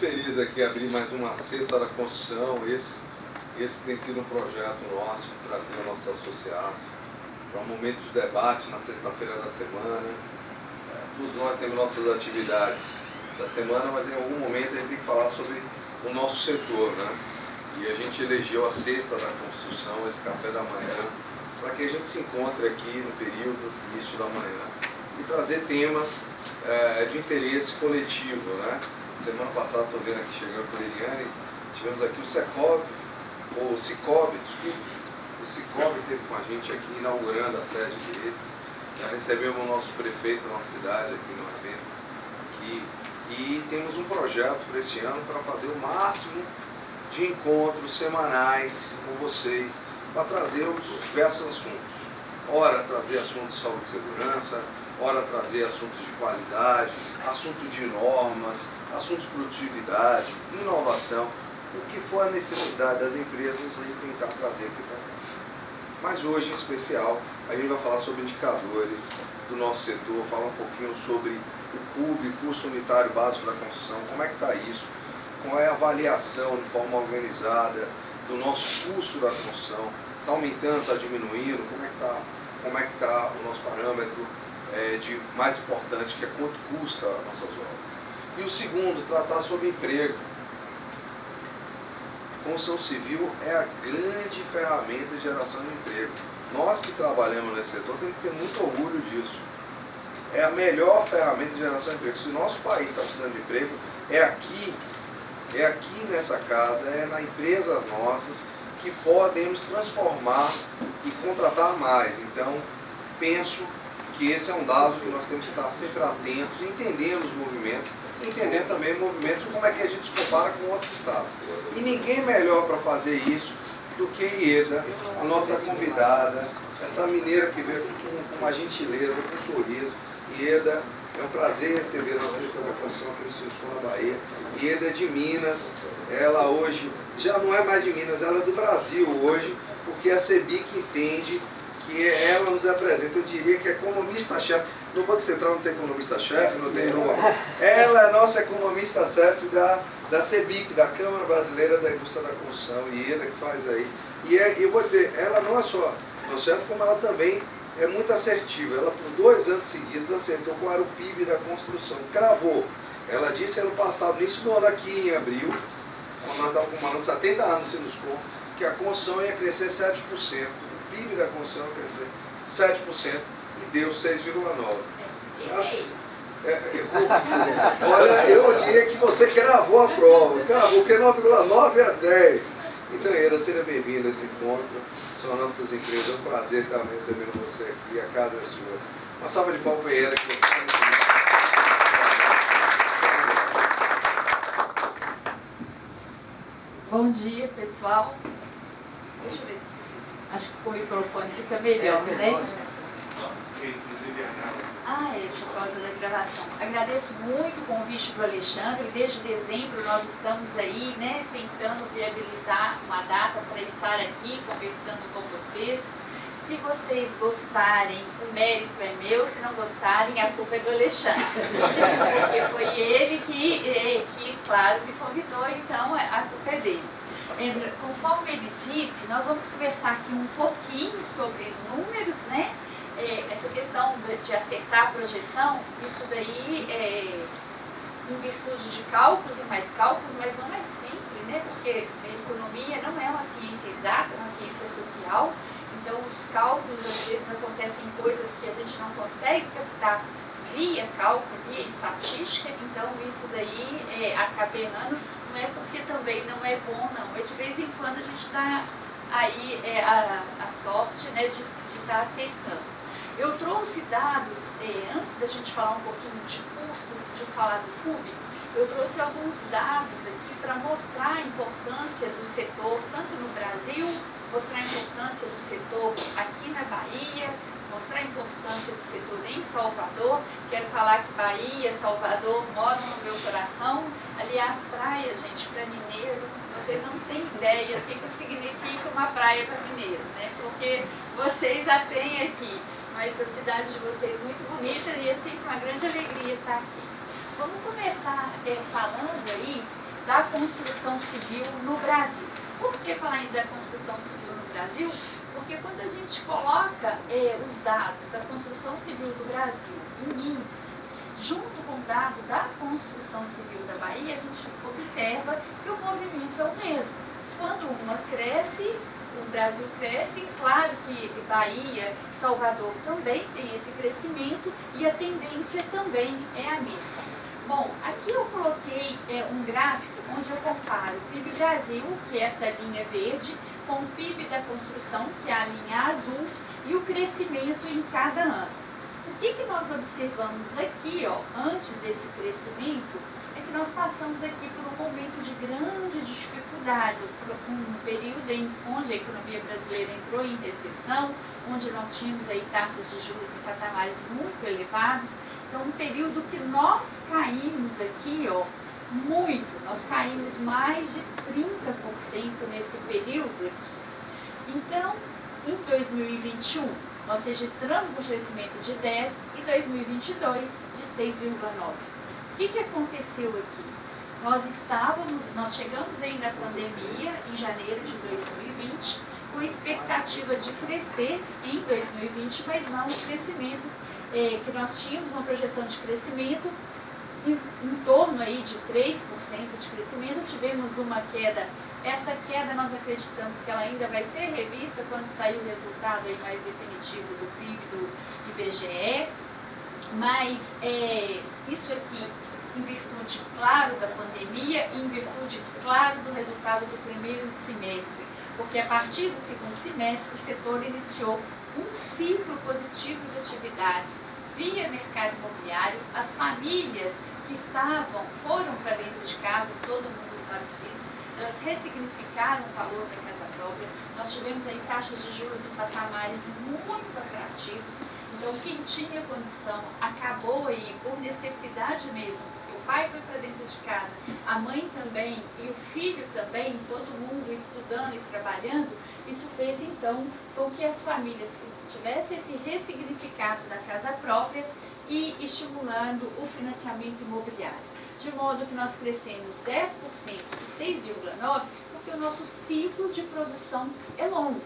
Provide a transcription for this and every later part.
feliz aqui abrir mais uma Sexta da Construção, esse que tem sido um projeto nosso, trazer nossos associados para um momento de debate na sexta-feira da semana. Todos nós temos nossas atividades da semana, mas em algum momento a gente tem que falar sobre o nosso setor, né? E a gente elegeu a Sexta da Construção, esse café da manhã, para que a gente se encontre aqui no período, início da manhã, e trazer temas de interesse coletivo, né? Semana passada, estou vendo aqui, chegando por Eliane, tivemos aqui o Cicobi, o Cicobi esteve com a gente aqui, inaugurando a sede deles. Já recebemos o nosso prefeito na nossa cidade, aqui no evento, aqui, e temos um projeto para esse ano para fazer o máximo de encontros semanais com vocês, para trazer os diversos assuntos. Ora, trazer assuntos de saúde e segurança, ora, trazer assuntos de qualidade, assuntos de normas, assuntos de produtividade, inovação, o que for a necessidade das empresas, a gente tentar trazer aqui para cá. Mas hoje, em especial, a gente vai falar sobre indicadores do nosso setor, falar um pouquinho sobre o CUB, Custo Unitário Básico da Construção, como é que está isso, qual é a avaliação de forma organizada do nosso custo da construção, está aumentando, está diminuindo, como é que está o nosso parâmetro de mais importante, que é quanto custa as nossas obras. E o segundo, tratar sobre emprego. Construção civil é a grande ferramenta de geração de emprego. Nós que trabalhamos nesse setor temos que ter muito orgulho disso. É a melhor ferramenta de geração de emprego. Se o nosso país está precisando de emprego, é aqui nessa casa, é na empresa nossas, que podemos transformar e contratar mais. Então, penso que esse é um dado que nós temos que estar sempre atentos, entendendo os movimentos, entendendo também movimentos, como é que a gente se compara com outros estados. E ninguém melhor para fazer isso do que Ieda, a nossa convidada, essa mineira que veio com uma gentileza, com um sorriso. Ieda, é um prazer receber na Sexta da Construção aqui no Sul Escola Bahia. Ieda é de Minas, ela hoje já não é mais de Minas, ela é do Brasil hoje, porque a CEBIC entende que ela nos apresenta, eu diria que é economista-chefe. No Banco Central não tem economista-chefe, não tem nome. Ela é nossa economista-chefe da CEBIC, da Câmara Brasileira da Indústria da Construção, Ieda que faz aí. E eu vou dizer, ela não é só nosso chefe, como ela também é muito assertiva. Ela, por 2 anos seguidos, acertou qual era o PIB da construção. Cravou. Ela disse ano passado, início do ano aqui em abril, quando nós estávamos comemorando 70 anos no Sinuscom, que a construção ia crescer 7%. O PIB da construção ia crescer 7% e deu 6,9%. Olha, eu diria que você cravou a prova. Cravou, que é 9,9 a 10. Então, Ieda, seja bem-vinda a esse encontro. São nossas empresas, é um prazer estar recebendo você aqui, a casa é sua. Uma salva de palmas para Ieda. Bom dia, pessoal. Deixa eu ver se acho que com o microfone fica melhor, né? Por causa da gravação. Agradeço muito o convite do Alexandre. Desde dezembro nós estamos aí, né, tentando viabilizar uma data para estar aqui conversando com vocês. Se vocês gostarem, o mérito é meu. Se não gostarem, a culpa é do Alexandre. Porque foi ele que, claro, me convidou, então a culpa é dele. Conforme ele disse, nós vamos conversar aqui um pouquinho sobre números, né? Essa questão de acertar a projeção, isso daí é em virtude de cálculos e mais cálculos, mas não é sempre, né? Porque a economia não é uma ciência exata, é uma ciência social, então os cálculos às vezes acontecem coisas que a gente não consegue captar via cálculo, via estatística, então isso daí acaba errando, não é porque também não é bom não, mas de vez em quando a gente dá aí a sorte, né, de estar acertando. Eu trouxe dados, antes da gente falar um pouquinho de custos, de falar do CUB, eu trouxe alguns dados aqui para mostrar a importância do setor, tanto no Brasil, mostrar a importância do setor aqui na Bahia, mostrar a importância do setor em Salvador. Quero falar que Bahia, Salvador moram no meu coração. Aliás, praia, gente, para mineiro, vocês não têm ideia do que significa uma praia para mineiro, né? Porque vocês a têm aqui, mas a cidade de vocês é muito bonita e é sempre uma grande alegria estar aqui. Vamos começar falando aí da construção civil no Brasil. Por que falar ainda da construção civil no Brasil? Porque quando a gente coloca os dados da construção civil do Brasil em índice, junto com o dado da construção civil da Bahia, a gente observa que o movimento é o mesmo. Quando uma cresce, o Brasil cresce, claro que Bahia, Salvador também tem esse crescimento e a tendência também é a mesma. Bom, aqui eu coloquei um gráfico onde eu comparo o PIB Brasil, que é essa linha verde, com o PIB da construção, que é a linha azul, e o crescimento em cada ano. O que nós observamos aqui, antes desse crescimento, é que nós passamos aqui por um momento de grande dificuldade, um período onde a economia brasileira entrou em recessão, onde nós tínhamos aí taxas de juros em patamares muito elevados. Então, um período que nós caímos aqui, muito, nós caímos mais de 30% nesse período aqui. Então, em 2021, nós registramos um crescimento de 10% e 2022 de 6,9%. O que aconteceu aqui? Nós chegamos aí na pandemia em janeiro de 2020, com expectativa de crescer em 2020, mas não o crescimento que nós tínhamos, uma projeção de crescimento em torno aí de 3% de crescimento. Tivemos uma queda. Essa queda nós acreditamos que ela ainda vai ser revista quando sair o resultado aí mais definitivo do PIB do IBGE, mas isso aqui em virtude, claro, da pandemia e em virtude, claro, do resultado do primeiro semestre, porque a partir do segundo semestre o setor iniciou um ciclo positivo de atividades via mercado imobiliário. As famílias que foram para dentro de casa, todo mundo sabe disso, elas ressignificaram o valor da casa própria. Nós tivemos aí taxas de juros em patamares muito atrativos. Então, quem tinha condição acabou aí por necessidade mesmo, porque o pai foi para dentro de casa, a mãe também e o filho também, todo mundo estudando e trabalhando. Isso fez então com que as famílias tivessem esse ressignificado da casa própria e estimulando o financiamento imobiliário. De modo que nós crescemos 10% e 6,9%, porque o nosso ciclo de produção é longo.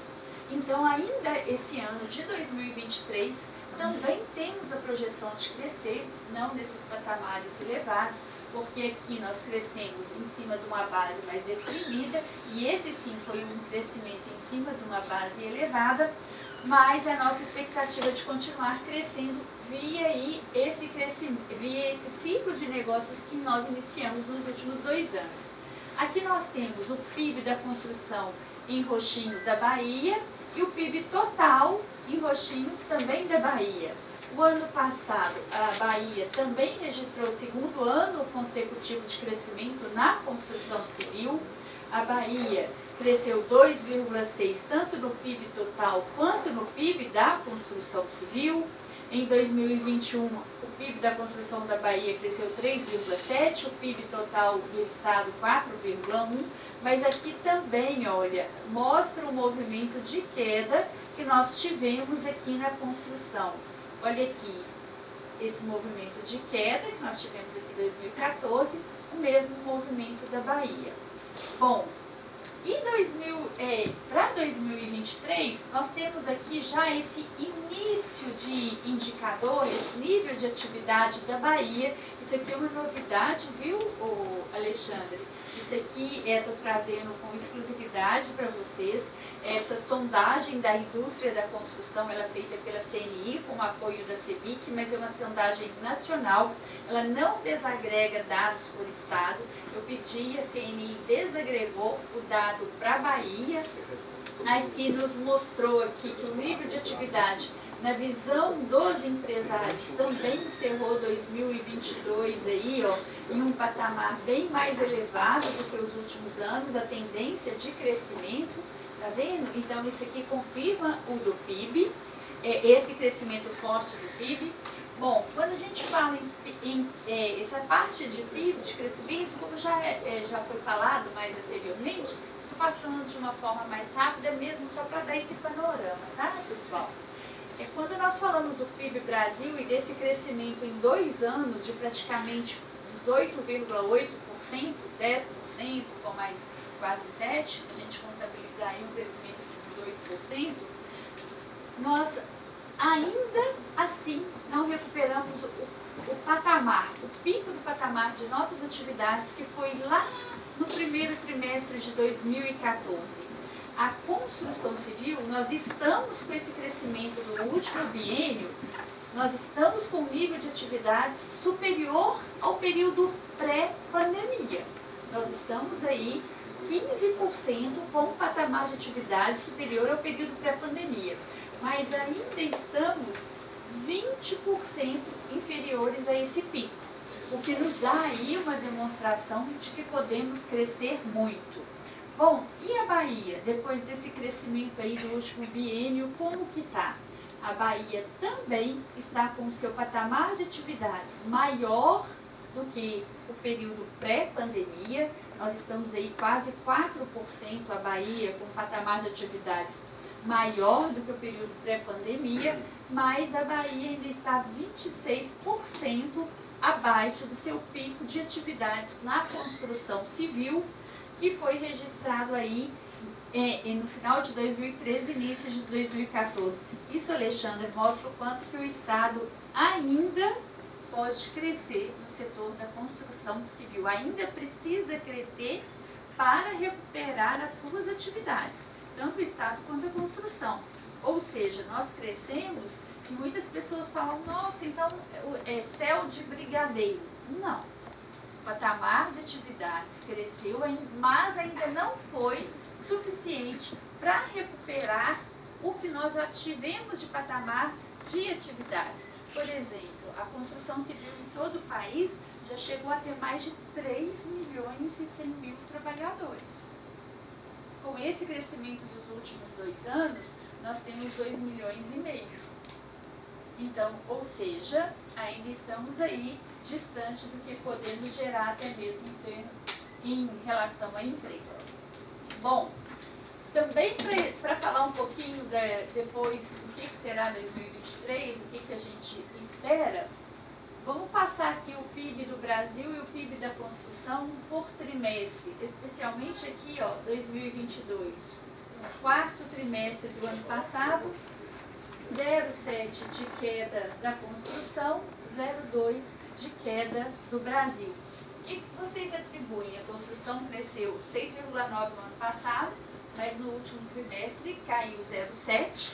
Então, ainda esse ano de 2023, também temos a projeção de crescer, não nesses patamares elevados, porque aqui nós crescemos em cima de uma base mais deprimida, e esse sim foi um crescimento em cima de uma base elevada, mas a nossa expectativa de continuar crescendo via aí esse ciclo de negócios que nós iniciamos nos últimos 2 anos. Aqui nós temos o PIB da construção em roxinho da Bahia e o PIB total em roxinho também da Bahia. O ano passado, a Bahia também registrou o 2º ano consecutivo de crescimento na construção civil. A Bahia cresceu 2,6% tanto no PIB total quanto no PIB da construção civil. Em 2021, o PIB da construção da Bahia cresceu 3,7%, o PIB total do estado 4,1%, mas aqui também, olha, mostra o movimento de queda que nós tivemos aqui na construção. Olha aqui, esse movimento de queda que nós tivemos aqui em 2014, o mesmo movimento da Bahia. Bom, para 2023, nós temos aqui já esse início de indicador, esse nível de atividade da Bahia. Isso aqui é uma novidade, viu, Alexandre? Isso aqui estou trazendo com exclusividade para vocês. Essa sondagem da indústria da construção, ela é feita pela CNI com o apoio da CEBIC, mas é uma sondagem nacional. Ela não desagrega dados por estado. Eu pedi, a CNI desagregou o dado para a Bahia. Aqui nos mostrou aqui que o nível de atividade, na visão dos empresários, também encerrou 2022 aí, em um patamar bem mais elevado do que os últimos anos, a tendência de crescimento, tá vendo? Então, isso aqui confirma o do PIB, esse crescimento forte do PIB. Bom, quando a gente fala em essa parte de PIB, de crescimento, como já foi falado mais anteriormente, estou passando de uma forma mais rápida mesmo, só para dar esse panorama, tá, pessoal? Quando nós falamos do PIB Brasil e desse crescimento em 2 anos de praticamente 18,8%, 10%, com mais quase 7%, a gente contabilizar aí um crescimento de 18%, nós ainda assim não recuperamos o patamar, o pico do patamar de nossas atividades, que foi lá no primeiro trimestre de 2014. A construção civil, nós estamos com esse crescimento do último biênio, nós estamos com um nível de atividades superior ao período pré-pandemia. Nós estamos aí 15% com um patamar de atividade superior ao período pré-pandemia. Mas ainda estamos 20% inferiores a esse pico, o que nos dá aí uma demonstração de que podemos crescer muito. Bom, e a Bahia, depois desse crescimento aí do último biênio, como que está? A Bahia também está com o seu patamar de atividades maior do que o período pré-pandemia. Nós estamos aí quase 4% a Bahia com patamar de atividades maior do que o período pré-pandemia, mas a Bahia ainda está 26% abaixo do seu pico de atividades na construção civil, que foi registrado aí no final de 2013 e início de 2014. Isso, Alexandre, mostra o quanto que o Estado ainda pode crescer no setor da construção civil, ainda precisa crescer para recuperar as suas atividades, tanto o Estado quanto a construção. Ou seja, nós crescemos e muitas pessoas falam, nossa, então é céu de brigadeiro. Não. O patamar de atividades cresceu, mas ainda não foi suficiente para recuperar o que nós já tivemos de patamar de atividades. Por exemplo, a construção civil em todo o país já chegou a ter mais de 3 milhões e 100 mil trabalhadores. Com esse crescimento dos últimos 2 anos, nós temos 2 milhões e meio. Então, ou seja, ainda estamos aí distante do que podemos gerar até mesmo em relação a emprego. Bom, também para falar um pouquinho depois do que será 2023, o que a gente espera, vamos passar aqui o PIB do Brasil e o PIB da construção por trimestre, especialmente aqui, ó, 2022. No quarto trimestre do ano passado, 0,7 de queda da construção, 0,2 de queda do Brasil. O que vocês atribuem? A construção cresceu 6,9 no ano passado, mas no último trimestre caiu 0,7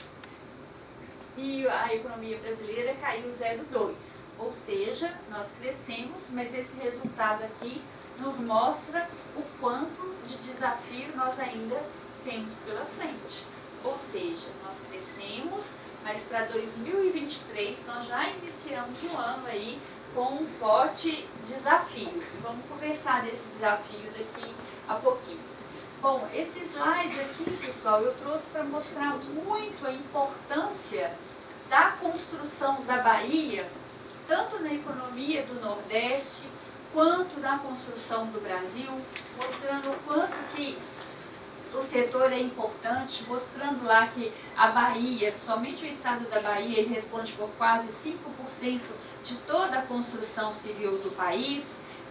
e a economia brasileira caiu 0,2. Ou seja, nós crescemos, mas esse resultado aqui nos mostra o quanto de desafio nós ainda temos pela frente. Ou seja, nós crescemos, mas para 2023 nós já iniciamos um ano aí com um forte desafio. Vamos conversar desse desafio daqui a pouquinho. Bom, esse slide aqui, pessoal, eu trouxe para mostrar muito a importância da construção da Bahia, tanto na economia do Nordeste, quanto na construção do Brasil, mostrando o quanto que o setor é importante, mostrando lá que a Bahia, somente o estado da Bahia, ele responde por quase 5% de toda a construção civil do país.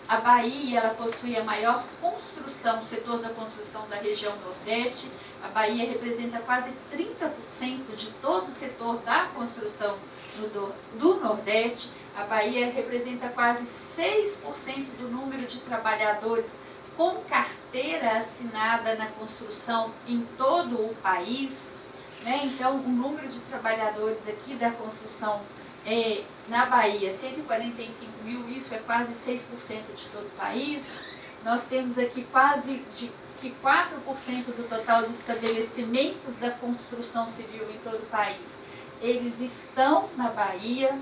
A Bahia, ela possui a maior construção, o setor da construção da região Nordeste. A Bahia representa quase 30% de todo o setor da construção do Nordeste. A Bahia representa quase 6% do número de trabalhadores com carteira assinada na construção em todo o país, né? Então, o número de trabalhadores aqui da construção na Bahia, 145 mil, isso é quase 6% de todo o país. Nós temos aqui quase 4% do total de estabelecimentos da construção civil em todo o país. Eles estão na Bahia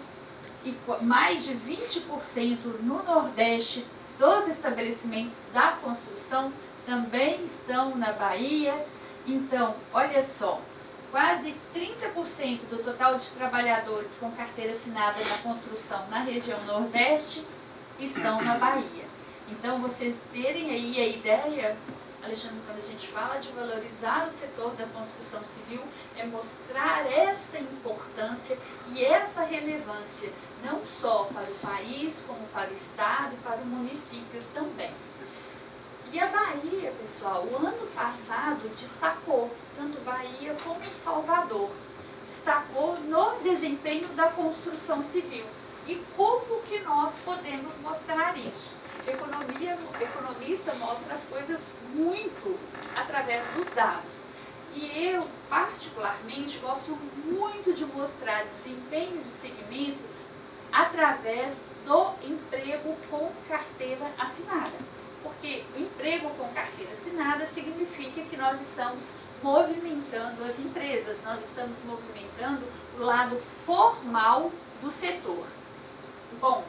e mais de 20% no Nordeste dos estabelecimentos da construção também estão na Bahia. Então, olha só, quase 30% do total de trabalhadores com carteira assinada na construção na região Nordeste estão na Bahia. Então, vocês terem aí a ideia, Alexandre, quando a gente fala de valorizar o setor da construção civil, é mostrar essa importância e essa relevância, não só para o país, como para o Estado e para o município também. E a Bahia, pessoal, o ano passado destacou, tanto Bahia como Salvador, destacou no desempenho da construção civil. E como que nós podemos mostrar isso? O economista mostra as coisas muito através dos dados. E eu, particularmente, gosto muito de mostrar desempenho de segmento através do emprego com carteira assinada. Porque o emprego com carteira assinada significa que nós estamos movimentando as empresas, nós estamos movimentando o lado formal do setor. Bom,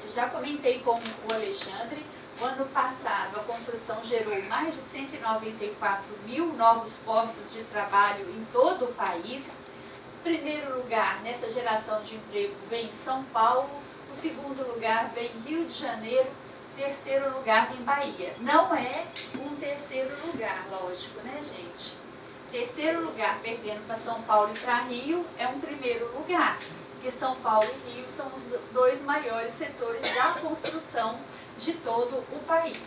eu já comentei com o Alexandre, o ano passado a construção gerou mais de 194 mil novos postos de trabalho em todo o país. Em primeiro lugar, nessa geração de emprego, vem São Paulo, o segundo lugar vem Rio de Janeiro, terceiro lugar vem Bahia. Não é um terceiro lugar, lógico, né, gente? Terceiro lugar, perdendo para São Paulo e para Rio, é um primeiro lugar. Porque São Paulo e Rio são os dois maiores setores da construção de todo o país.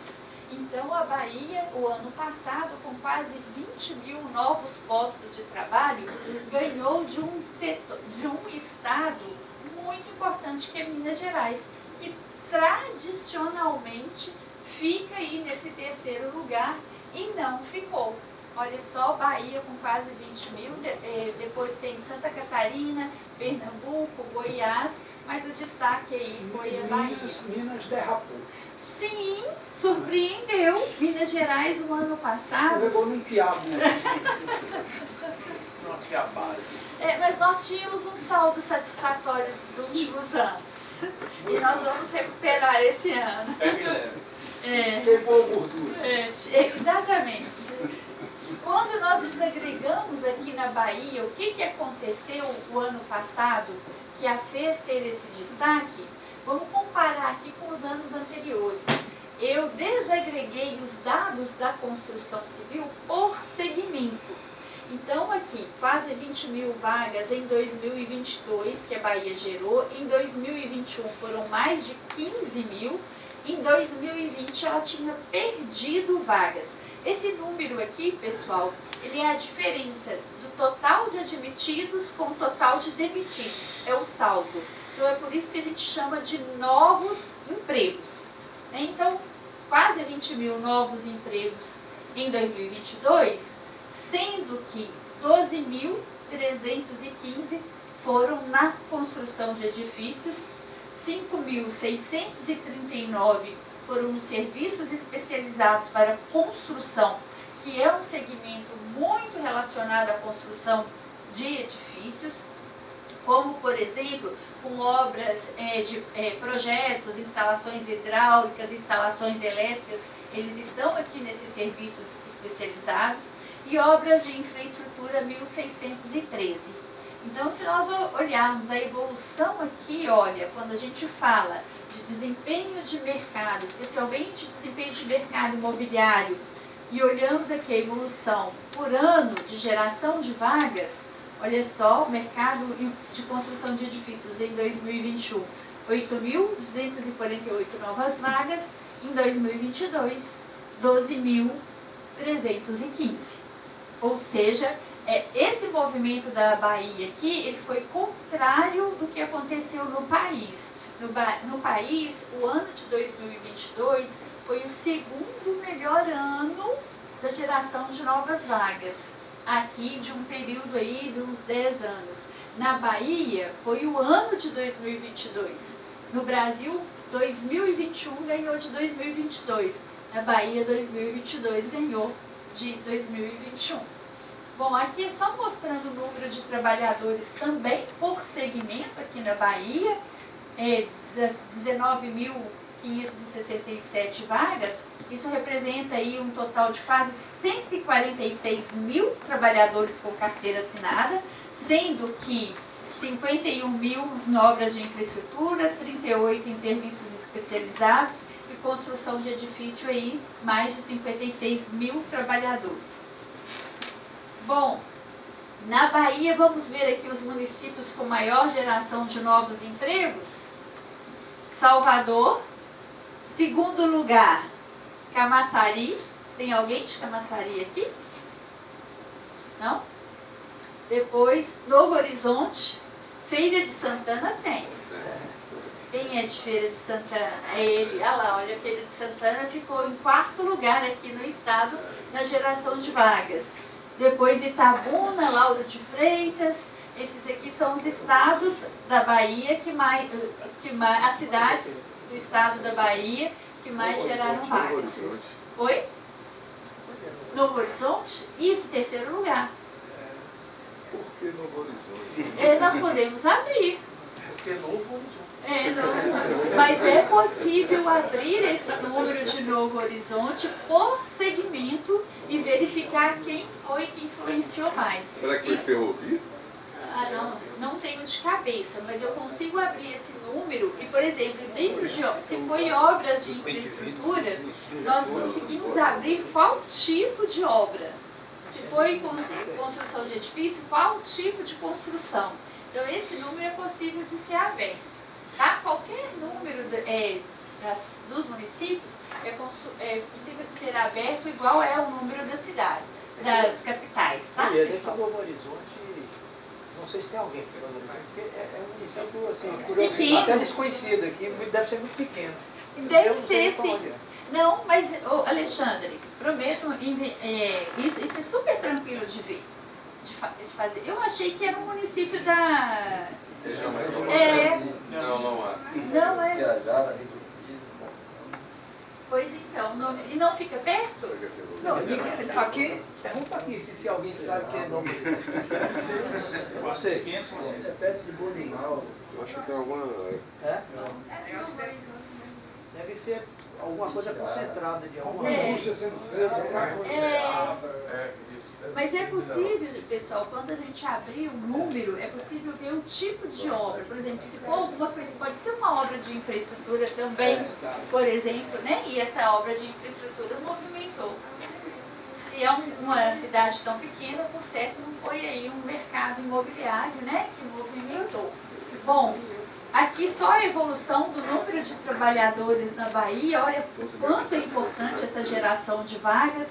Então, a Bahia, o ano passado, com quase 20 mil novos postos de trabalho, ganhou de um estado muito importante, que é Minas Gerais, que tradicionalmente fica aí nesse terceiro lugar e não ficou. Olha só, Bahia com quase 20 mil, depois tem Santa Catarina, Pernambuco, Goiás, mas o destaque aí foi a Bahia. Minas derrapou. Sim, surpreendeu. Minas Gerais, o ano passado... Escorregou num quiabo. Mas nós tínhamos um saldo satisfatório dos últimos anos. E nós vamos recuperar esse ano. Queimou gordura. Exatamente. Quando nós desagregamos aqui na Bahia, o que aconteceu o ano passado que a fez ter esse destaque, vamos comparar aqui com os anos anteriores. Eu desagreguei os dados da construção civil por segmento. Então, aqui, quase 20 mil vagas em 2022, que a Bahia gerou. Em 2021 foram mais de 15 mil. Em 2020 ela tinha perdido vagas. Esse número aqui, pessoal, ele é a diferença do total de admitidos com o total de demitidos. É o saldo. Então, é por isso que a gente chama de novos empregos. Então, quase 20 mil novos empregos em 2022, sendo que 12.315 foram na construção de edifícios, 5.639 foram nos serviços especializados para construção, que é um segmento muito relacionado à construção de edifícios, como, por exemplo, com obras de projetos, instalações hidráulicas, instalações elétricas, eles estão aqui nesses serviços especializados, e obras de infraestrutura 1.613. Então, se nós olharmos a evolução aqui, olha, quando a gente fala de desempenho de mercado, especialmente desempenho de mercado imobiliário, e olhamos aqui a evolução por ano de geração de vagas, olha só, o mercado de construção de edifícios em 2021, 8.248 novas vagas, em 2022, 12.315. Ou seja, esse movimento da Bahia aqui, ele foi contrário do que aconteceu no país. No país, o ano de 2022 foi o segundo melhor ano da geração de novas vagas. Aqui, de um período aí de uns 10 anos. Na Bahia, foi o ano de 2022. No Brasil, 2021 ganhou de 2022. Na Bahia, 2022 ganhou de 2021. Bom, aqui é só mostrando o número de trabalhadores também por segmento aqui na Bahia, das 19.567 vagas, isso representa aí um total de quase 146 mil trabalhadores com carteira assinada, sendo que 51 mil em obras de infraestrutura, 38 em serviços especializados e construção de edifício aí, mais de 56 mil trabalhadores. Bom, na Bahia, vamos ver aqui os municípios com maior geração de novos empregos. Salvador, segundo lugar, Camaçari, tem alguém de Camaçari aqui? Não? Depois, Novo Horizonte, Feira de Santana tem. Quem é de Feira de Santana? É ele. Olha lá, olha, Feira de Santana ficou em 4º lugar aqui no estado na geração de vagas. Depois Itabuna, Lauro de Freitas. Esses aqui são os estados da Bahia as cidades do estado da Bahia que mais geraram vagas. Oi? Novo Horizonte? Isso, 3º lugar. Por que Novo Horizonte? Nós podemos abrir. Porque Novo Horizonte. Mas é possível abrir esse número de Novo Horizonte por segmento e verificar quem foi que influenciou mais. Será que foi ferrovia? Não tenho de cabeça, mas eu consigo abrir esse número e, por exemplo, dentro de, se foi obras de infraestrutura, nós conseguimos abrir qual tipo de obra. Se foi construção de edifício, qual tipo de construção. Então, esse número é possível de ser aberto. Tá? Qualquer número dos municípios é possível de ser aberto igual é o número das cidades, das capitais. Tá? E dentro do Novo Horizonte, não sei se tem alguém que porque é um município assim, até desconhecido aqui, deve ser muito pequeno. Deve ser, sim. Não, mas, Alexandre, prometo, isso é super tranquilo de ver, de fazer. Eu achei que era um município da... Região metropolitana? Não há. Não é? Pois então, e não fica perto? Não, aqui, pergunta aqui se alguém sabe que é nome. Não sei. É perto de Boninhal. Eu acho que tem alguma... Deve ser alguma coisa concentrada de alguma indústria sendo feita. Mas é possível, pessoal, quando a gente abrir um número, é possível ver o tipo de obra. Por exemplo, se for alguma coisa, pode ser uma obra de infraestrutura também, por exemplo, né? E essa obra de infraestrutura movimentou. Se é uma cidade tão pequena, por certo, não foi aí um mercado imobiliário, né, que movimentou. Bom, aqui só a evolução do número de trabalhadores na Bahia, olha o quanto é importante essa geração de vagas.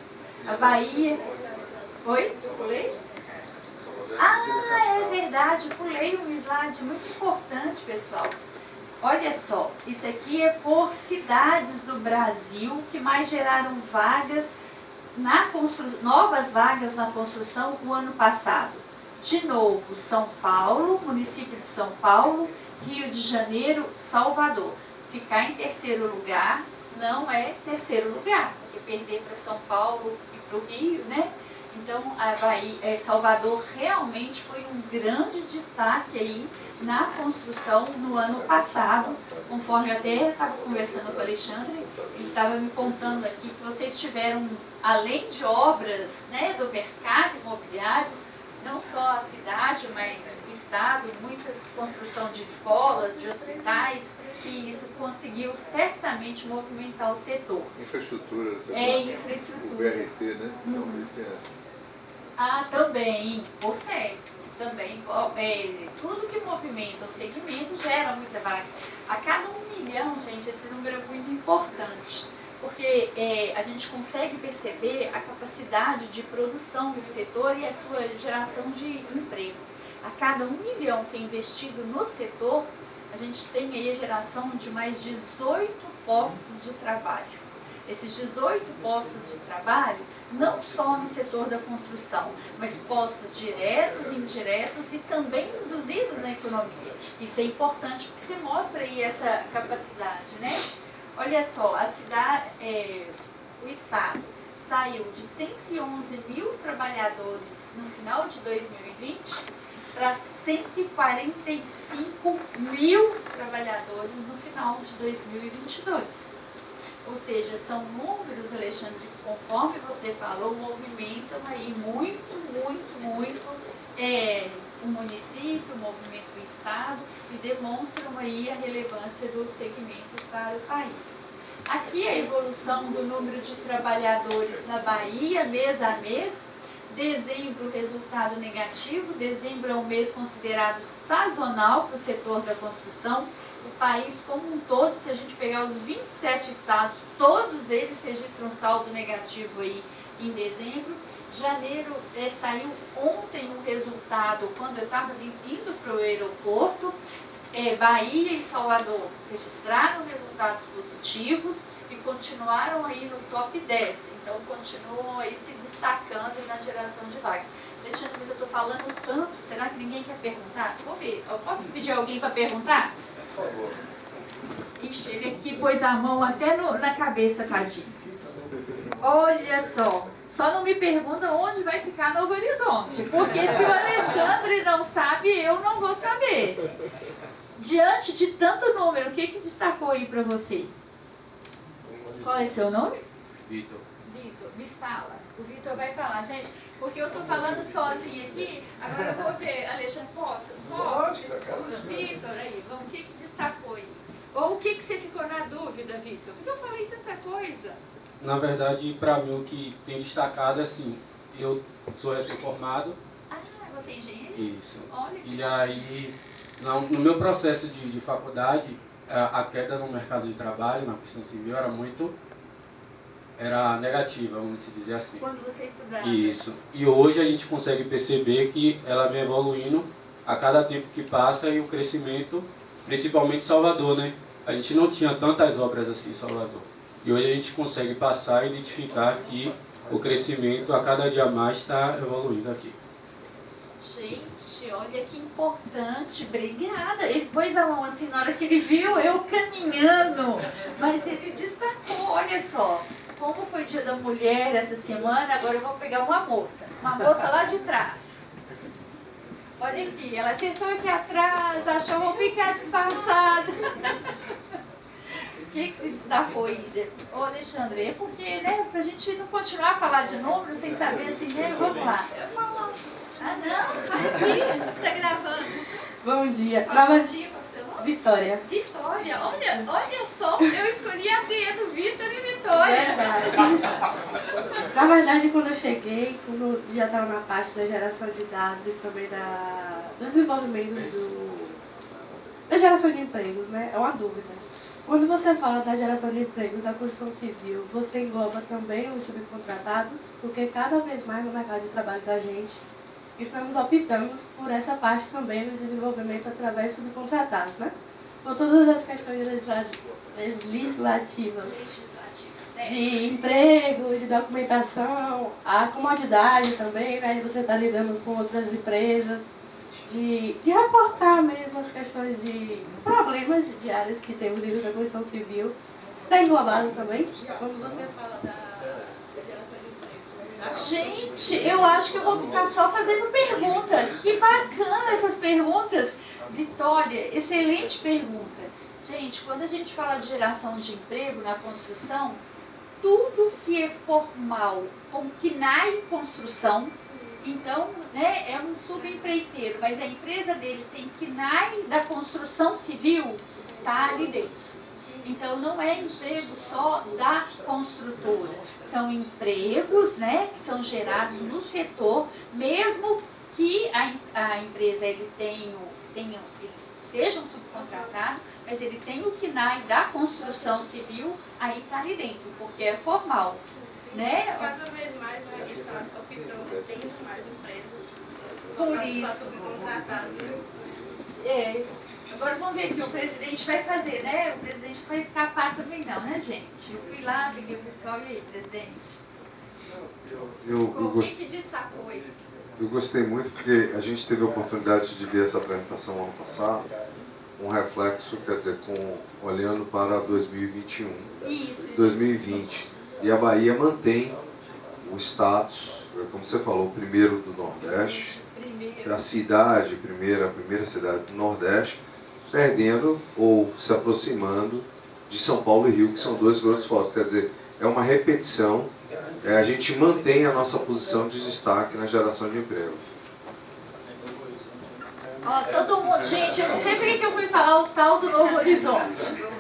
A Bahia... Oi? Pulei? É verdade, pulei um slide muito importante, pessoal. Olha só, isso aqui é por cidades do Brasil que mais geraram vagas, novas vagas na construção o ano passado. De novo, São Paulo, município de São Paulo, Rio de Janeiro, Salvador. Ficar em 3º lugar não é 3º lugar, porque perder para São Paulo e para o Rio, né? Então, Salvador realmente foi um grande destaque aí na construção no ano passado, conforme eu até estava conversando com o Alexandre, ele estava me contando aqui que vocês tiveram, além de obras, né, do mercado imobiliário, não só a cidade, mas o estado, muita construção de escolas, de hospitais, e isso conseguiu certamente movimentar o setor. Infraestrutura. Infraestrutura. O BRT, né? Também, por certo. Também, tudo que movimenta o segmento gera muita vaga. A cada 1 milhão, gente, esse número é muito importante, porque a gente consegue perceber a capacidade de produção do setor e a sua geração de emprego. A cada 1 milhão que é investido no setor, a gente tem aí a geração de mais 18 postos de trabalho. Esses 18 postos de trabalho, não só no setor da construção, mas postos diretos, indiretos e também induzidos na economia. Isso é importante porque você mostra aí essa capacidade, né? Olha só, o Estado saiu de 111 mil trabalhadores no final de 2020 para 145 mil trabalhadores no final de 2022. Ou seja, são números, Alexandre, que conforme você falou, movimentam aí muito o município, movimentam o Estado e demonstram aí a relevância dos segmentos para o país. Aqui a evolução do número de trabalhadores na Bahia, mês a mês. Dezembro, resultado negativo. Dezembro é um mês considerado sazonal para o setor da construção. o país como um todo, se a gente pegar os 27 estados, todos eles registram saldo negativo aí em dezembro. Janeiro saiu ontem um resultado, quando eu estava indo para o aeroporto, Bahia e Salvador registraram resultados positivos e continuaram aí no top 10. Então continuam aí se destacando na geração de vagas. Alexandre, mas eu estou falando tanto, será que ninguém quer perguntar? Vou ver, eu posso pedir alguém para perguntar? Por favor. Ixi, ele aqui pôs a mão até na cabeça, tadinho. Olha só não me pergunta onde vai ficar Novo Horizonte, porque se o Alexandre não sabe, eu não vou saber. Diante de tanto número, o que destacou aí para você? Qual é seu nome? Vitor. Vitor, me fala. O Vitor vai falar, gente, porque eu estou falando sozinha aqui, agora eu vou ver. Alexandre, posso? Lógico, aquela Vitor, aí, vamos, o que destacou aí? Ou o que você ficou na dúvida, Vitor? Porque eu falei tanta coisa. Na verdade, para mim, o que tem destacado é assim, eu sou recém-formado. Ah, você é engenheiro? Isso. Olha que E aí, no meu processo de faculdade, a queda no mercado de trabalho, na construção civil, era negativa, vamos dizer assim. quando você estudava. Isso. E hoje a gente consegue perceber que ela vem evoluindo a cada tempo que passa e o crescimento, principalmente em Salvador, né? A gente não tinha tantas obras assim em Salvador. E hoje a gente consegue passar e identificar que o crescimento a cada dia mais está evoluindo aqui. Gente, olha que importante, obrigada. Ele pôs a mão assim na hora que ele viu eu caminhando, mas ele destacou, olha só. Como foi Dia da Mulher essa semana, agora eu vou pegar uma moça lá de trás. Olha aqui, ela sentou aqui atrás, achou que vou ficar disfarçada. O que se destacou aí? Ô Alexandre, é porque, né, pra gente não continuar a falar de números sem saber assim, né, vamos lá. Ah não, aqui, tá gravando. Bom dia. Bom dia, seu nome? Vitória. Vitória, olha só, eu escolhi a dedo, Vitor e Vitória. Verdade. Na verdade, quando eu cheguei, quando já estava na parte da geração de dados e também do desenvolvimento da geração de empregos, né? É uma dúvida. Quando você fala da geração de empregos da construção civil, você engloba também os subcontratados? Porque cada vez mais no mercado de trabalho da gente, estamos optando por essa parte também do desenvolvimento através de subcontratados, né? Por todas as questões legislativas de emprego, de documentação, a comodidade também, né? De você estar lidando com outras empresas, de reportar mesmo as questões de problemas diários que temos dentro da construção civil. Está englobado também? Quando você fala da geração de emprego. Gente, eu acho que eu vou ficar só fazendo perguntas. Que bacana essas perguntas. Vitória, excelente pergunta. Gente, quando a gente fala de geração de emprego na construção, tudo que é formal, com KNAI construção, então, né, é um subempreiteiro, mas a empresa dele tem KNAI da construção civil, está ali dentro. Então, não é emprego só da construtora, são empregos, né, que são gerados no setor, mesmo que a empresa ele ele seja um subcontratado, mas ele tem o KNAI da construção civil, aí está ali dentro, porque é formal. Né? Cada vez mais está optando, tem mais empresas Por isso. para subcontratados. Agora vamos ver que o presidente vai fazer, né? O presidente não vai escapar também não, né, gente? Eu fui lá, peguei o pessoal, e aí, presidente? O que destacou aí? Eu gostei muito porque a gente teve a oportunidade de ver essa apresentação ano passado, um reflexo, quer dizer, olhando para 2021, Isso. 2020. E a Bahia mantém o status, como você falou, o primeiro do Nordeste, a cidade, a primeira cidade do Nordeste, perdendo ou se aproximando de São Paulo e Rio, que são dois grandes fotos. Quer dizer, é uma repetição, a gente mantém a nossa posição de destaque na geração de emprego. Ó, todo mundo, gente, eu não sei por que eu fui falar o tal do Novo Horizonte.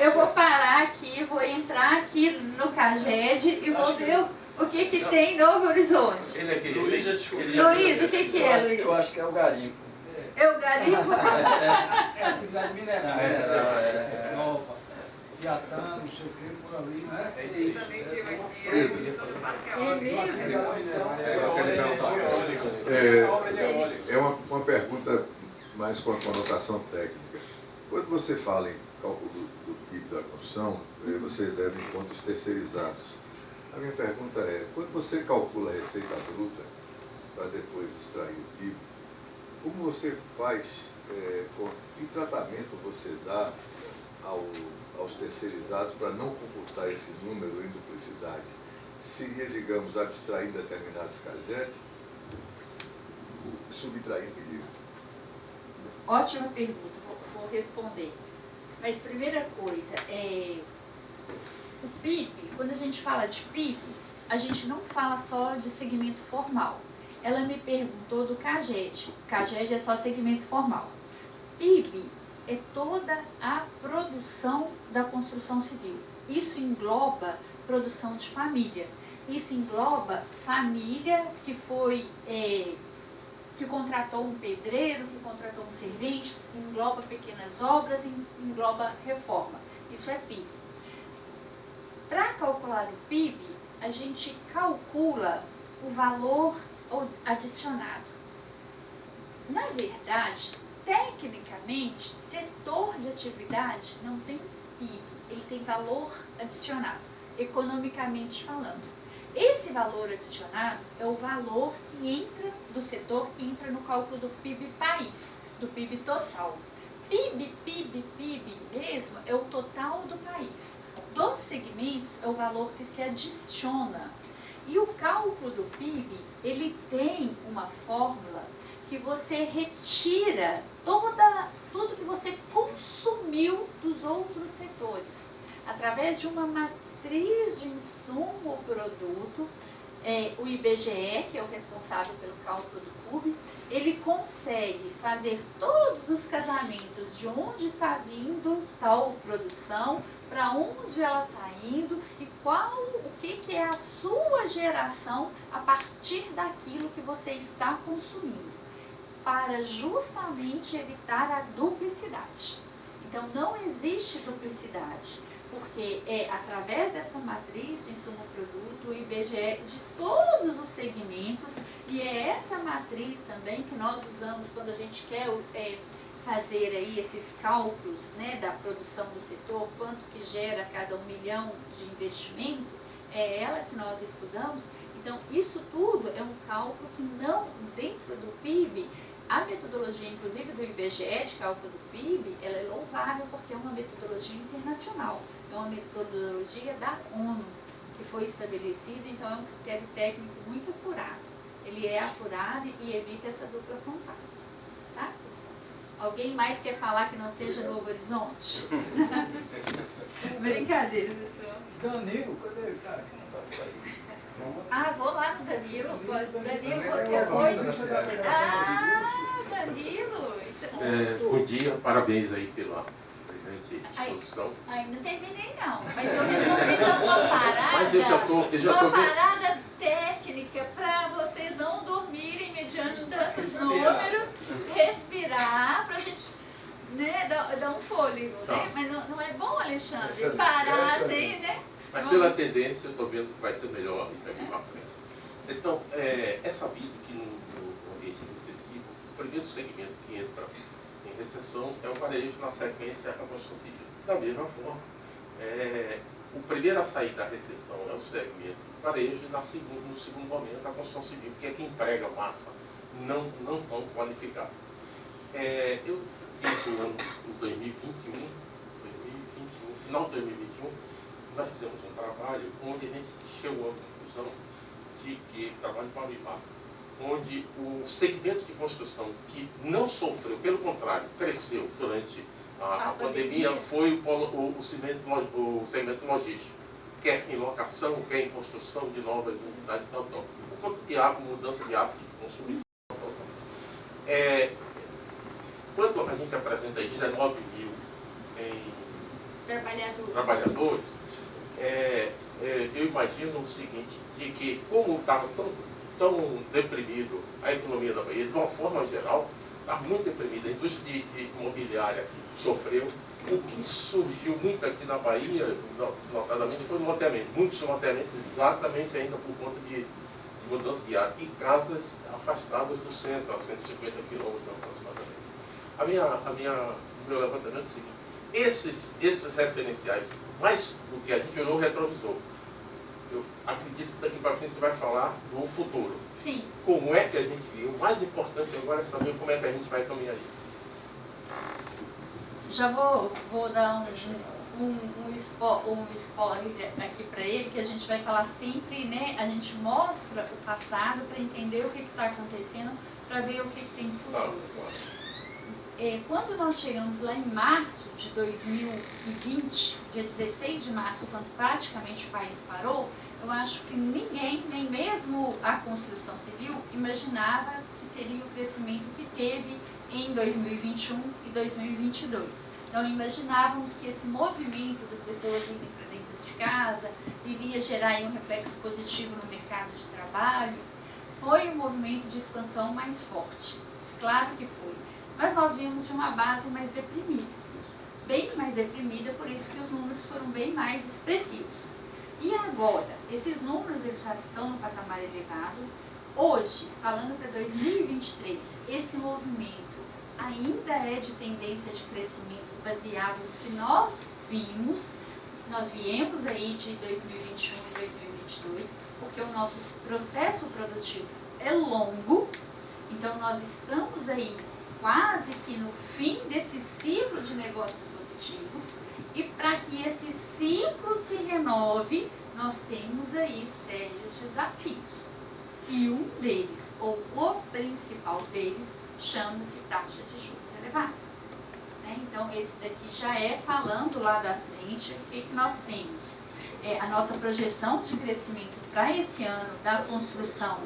Eu vou parar aqui, vou entrar aqui no CAGED e vou ver o que tem em Novo Horizonte. Ele aqui. Luiz, desculpa. Luiz, o que é, Luiz? Eu acho que é o garimpo. Eu garimpo? É atividade minerária. Nova. Piatã, não sei o que, por ali, né? É isso aí. É uma pergunta mais com a conotação técnica. Quando você fala em cálculo do PIB da construção, você leva em conta os terceirizados. A minha pergunta é, quando você calcula a receita bruta para depois extrair o PIB, como você faz, que tratamento você dá aos terceirizados para não computar esse número em duplicidade? Seria, digamos, abstrair determinados CAGED, subtrair PIB? Ótima pergunta, vou responder. Mas primeira coisa, o PIB, quando a gente fala de PIB, a gente não fala só de segmento formal. Ela me perguntou do CAGED. CAGED é só segmento formal. PIB é toda a produção da construção civil. Isso engloba produção de família. Isso engloba família que foi, que contratou um pedreiro, que contratou um servente, engloba pequenas obras, engloba reforma. Isso é PIB. Para calcular o PIB, a gente calcula o valor adicionado. Na verdade, tecnicamente, setor de atividade não tem PIB, ele tem valor adicionado, economicamente falando. Esse valor adicionado é o valor que entra do setor, que entra no cálculo do PIB país, do PIB total. PIB mesmo é o total do país. Dos segmentos é o valor que se adiciona. E o cálculo do PIB, ele tem uma fórmula que você retira tudo que você consumiu dos outros setores. Através de uma matriz de insumo ou produto, o IBGE, que é o responsável pelo cálculo do PIB, ele consegue fazer todos os casamentos de onde está vindo tal produção, para onde ela está indo e o que é a sua geração a partir daquilo que você está consumindo, para justamente evitar a duplicidade. Então não existe duplicidade, porque é através dessa matriz de insumo-produto, o IBGE de todos os segmentos, e é essa matriz também que nós usamos quando a gente quer fazer aí esses cálculos, né, da produção do setor, quanto que gera cada 1 milhão de investimento, é ela que nós estudamos. Então isso tudo é um cálculo que não, dentro do PIB, a metodologia inclusive do IBGE de cálculo do PIB, ela é louvável porque é uma metodologia internacional, é uma metodologia da ONU, que foi estabelecida, então é um critério técnico muito apurado. Ele é apurado e evita essa dupla contagem. Tá? Alguém mais quer falar que não seja Novo Horizonte? Brincadeira, pessoal. Danilo, cadê ele? Tá aqui, não tá por aí. Ah, vou lá no Danilo. Danilo, você foi? Ah, Danilo. Então, bom dia, parabéns aí pela brilhante exposição. Não terminei não, mas eu resolvi dar uma parada. Mas eu já tô parada técnica para vocês não dormirem mediante tantos números, respirar para a gente, né, dar um fôlego, né? Mas não é bom, Alexandre, parar assim, né? Mas pela tendência eu estou vendo que vai ser melhor daqui para frente. Então, é sabido que no ambiente recessivo, o primeiro segmento que entra em recessão é o varejo, na sequência a construção civil. Da mesma forma, o primeiro a sair da recessão é o segmento do varejo e no segundo momento a construção civil, que é quem emprega massa não tão qualificada. Eu fiz o ano de 2021, final de 2021, nós fizemos um trabalho onde a gente chegou à conclusão de que, trabalho para o Unimar, onde o segmento de construção que não sofreu, pelo contrário, cresceu durante a pandemia, foi o segmento logístico, quer em locação, quer em construção de novas unidades, por conta de mudança de hábito de consumo. Quando a gente apresenta aí 19 mil trabalhadores, eu imagino o seguinte, de que como estava tão deprimido a economia da Bahia, de uma forma geral, está muito deprimida. A indústria imobiliária sofreu. O que surgiu muito aqui na Bahia, notadamente, foi o loteamento. Muitos loteamentos exatamente ainda por conta de mudança de área. E casas afastadas do centro, a 150 quilômetros aproximadamente. Meu levantamento é o seguinte: esses referenciais, mais do que a gente olhou o retrovisor, eu acredito que daqui para frente você vai falar do futuro. Sim. Como é que a gente viu? O mais importante agora é saber como é que a gente vai caminhar isso. Já vou dar um spoiler aqui para ele, que a gente vai falar sempre, né? A gente mostra o passado para entender o que está acontecendo, para ver o que tem no futuro. Quando nós chegamos lá em março de 2020, dia 16 de março, quando praticamente o país parou, eu acho que ninguém, nem mesmo a construção civil, imaginava que teria o crescimento que teve em 2021 e 2022. Não imaginávamos que esse movimento das pessoas irem para dentro de casa iria gerar um reflexo positivo no mercado de trabalho. Foi um movimento de expansão mais forte, claro que foi. Mas nós vimos de uma base mais deprimida, bem mais deprimida, por isso que os números foram bem mais expressivos. E agora, esses números eles já estão no patamar elevado. Hoje, falando para 2023, esse movimento ainda é de tendência de crescimento baseado no que nós vimos. Nós viemos aí de 2021 e 2022, porque o nosso processo produtivo é longo, então nós estamos aí quase que no fim desse ciclo de negócios positivos, e para que esse ciclo se renove, nós temos aí sérios desafios. E um deles, ou o principal deles, chama-se taxa de juros elevada. Então, esse daqui já é falando lá da frente o que nós temos. A nossa projeção de crescimento para esse ano da construção,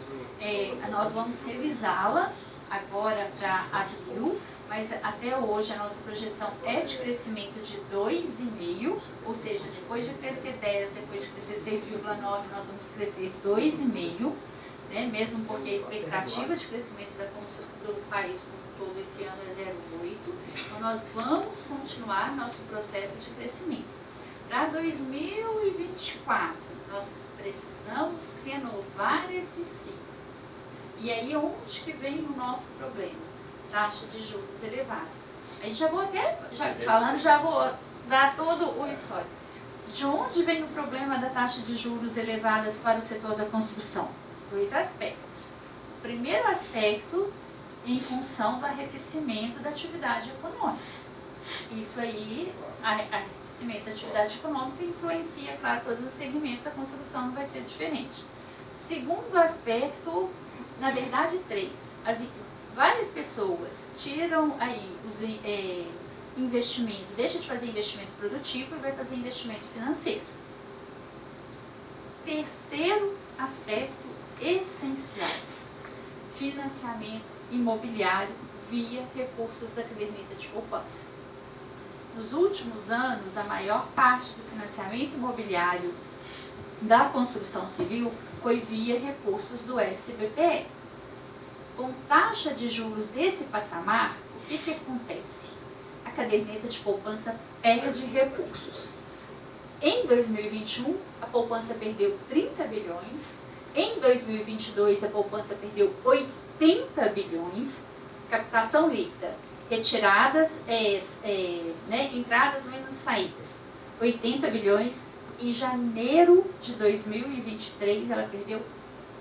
nós vamos revisá-la agora para abril, mas até hoje a nossa projeção é de crescimento de 2,5%, ou seja, depois de crescer 10, depois de crescer 6,9%, nós vamos crescer 2,5%, né? Mesmo porque a expectativa de crescimento do país como um todo esse ano é 0,8%, então nós vamos continuar nosso processo de crescimento. Para 2024, nós precisamos renovar esse ciclo. E aí, onde que vem o nosso problema? Taxa de juros elevada. Aí já vou dar todo o histórico. De onde vem o problema da taxa de juros elevadas para o setor da construção? 2 aspectos. O primeiro aspecto, em função do arrefecimento da atividade econômica. Isso aí, arrefecimento da atividade econômica influencia, claro, todos os segmentos, a construção não vai ser diferente. Segundo aspecto, na verdade, 3. Várias pessoas tiram aí os investimentos, deixa de fazer investimento produtivo e vai fazer investimento financeiro. Terceiro aspecto essencial: financiamento imobiliário via recursos da caderneta de poupança. Nos últimos anos, a maior parte do financiamento imobiliário da construção civil foi via recursos do SBPE. Com taxa de juros desse patamar, o que acontece? A caderneta de poupança perde recursos. Em 2021, a poupança perdeu 30 bilhões. Em 2022, a poupança perdeu 80 bilhões. Captação líquida, retiradas, entradas menos saídas, 80 bilhões. Em janeiro de 2023, ela perdeu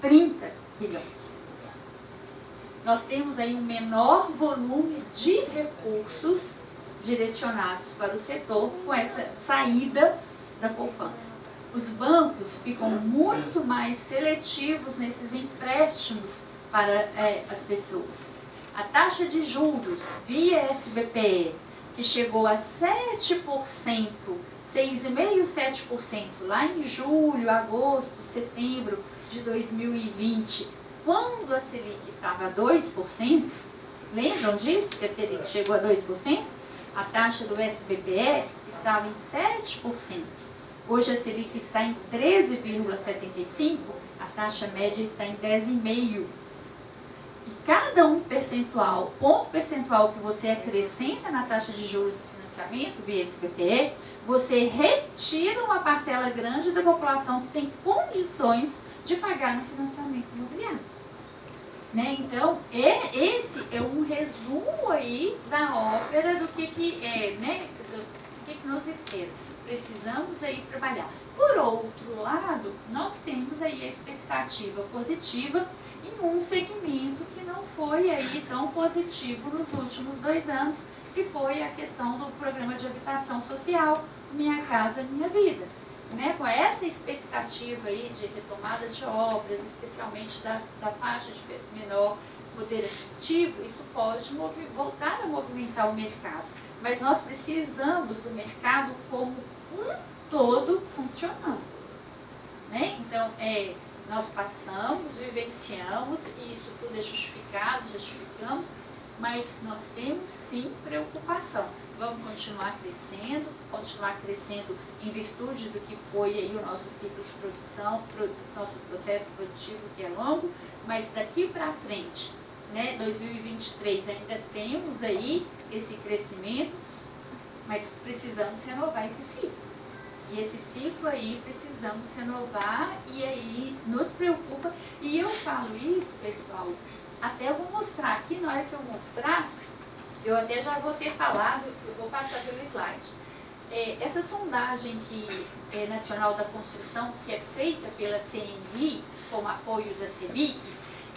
30 bilhões. Nós temos aí um menor volume de recursos direcionados para o setor com essa saída da poupança. Os bancos ficam muito mais seletivos nesses empréstimos para as pessoas. A taxa de juros via SBPE, que chegou a 7%, 6,5%, 7% lá em julho, agosto, setembro de 2020, quando a Selic estava a 2%, lembram disso, que a Selic chegou a 2%? A taxa do SBPE estava em 7%. Hoje a Selic está em 13,75%, a taxa média está em 10,5%. E cada ponto percentual que você acrescenta na taxa de juros do financiamento, via SBPE, você retira uma parcela grande da população que tem condições de pagar no financiamento imobiliário. Né? Então, esse é um resumo aí da ópera do que é, né? do que nos espera. Precisamos aí trabalhar. Por outro lado, nós temos aí a expectativa positiva em um segmento que não foi aí tão positivo nos últimos 2 anos, que foi a questão do programa de habitação social Minha Casa Minha Vida. Né, com essa expectativa aí de retomada de obras, especialmente da faixa de menor poder aquisitivo, isso pode voltar a movimentar o mercado. Mas nós precisamos do mercado como um todo funcionando. Né? Então, nós passamos, vivenciamos, e isso tudo é justificamos, mas nós temos sim preocupação. Vamos continuar crescendo em virtude do que foi aí o nosso ciclo de produção, nosso processo produtivo que é longo, mas daqui para frente, né, 2023 ainda temos aí esse crescimento, mas precisamos renovar esse ciclo. E esse ciclo aí precisamos renovar e aí nos preocupa. E eu falo isso, pessoal, até eu vou mostrar aqui, na hora que eu mostrar, eu até já vou ter falado, eu vou passar pelo slide. Essa sondagem nacional da construção, que é feita pela CNI, com apoio da CEMIC,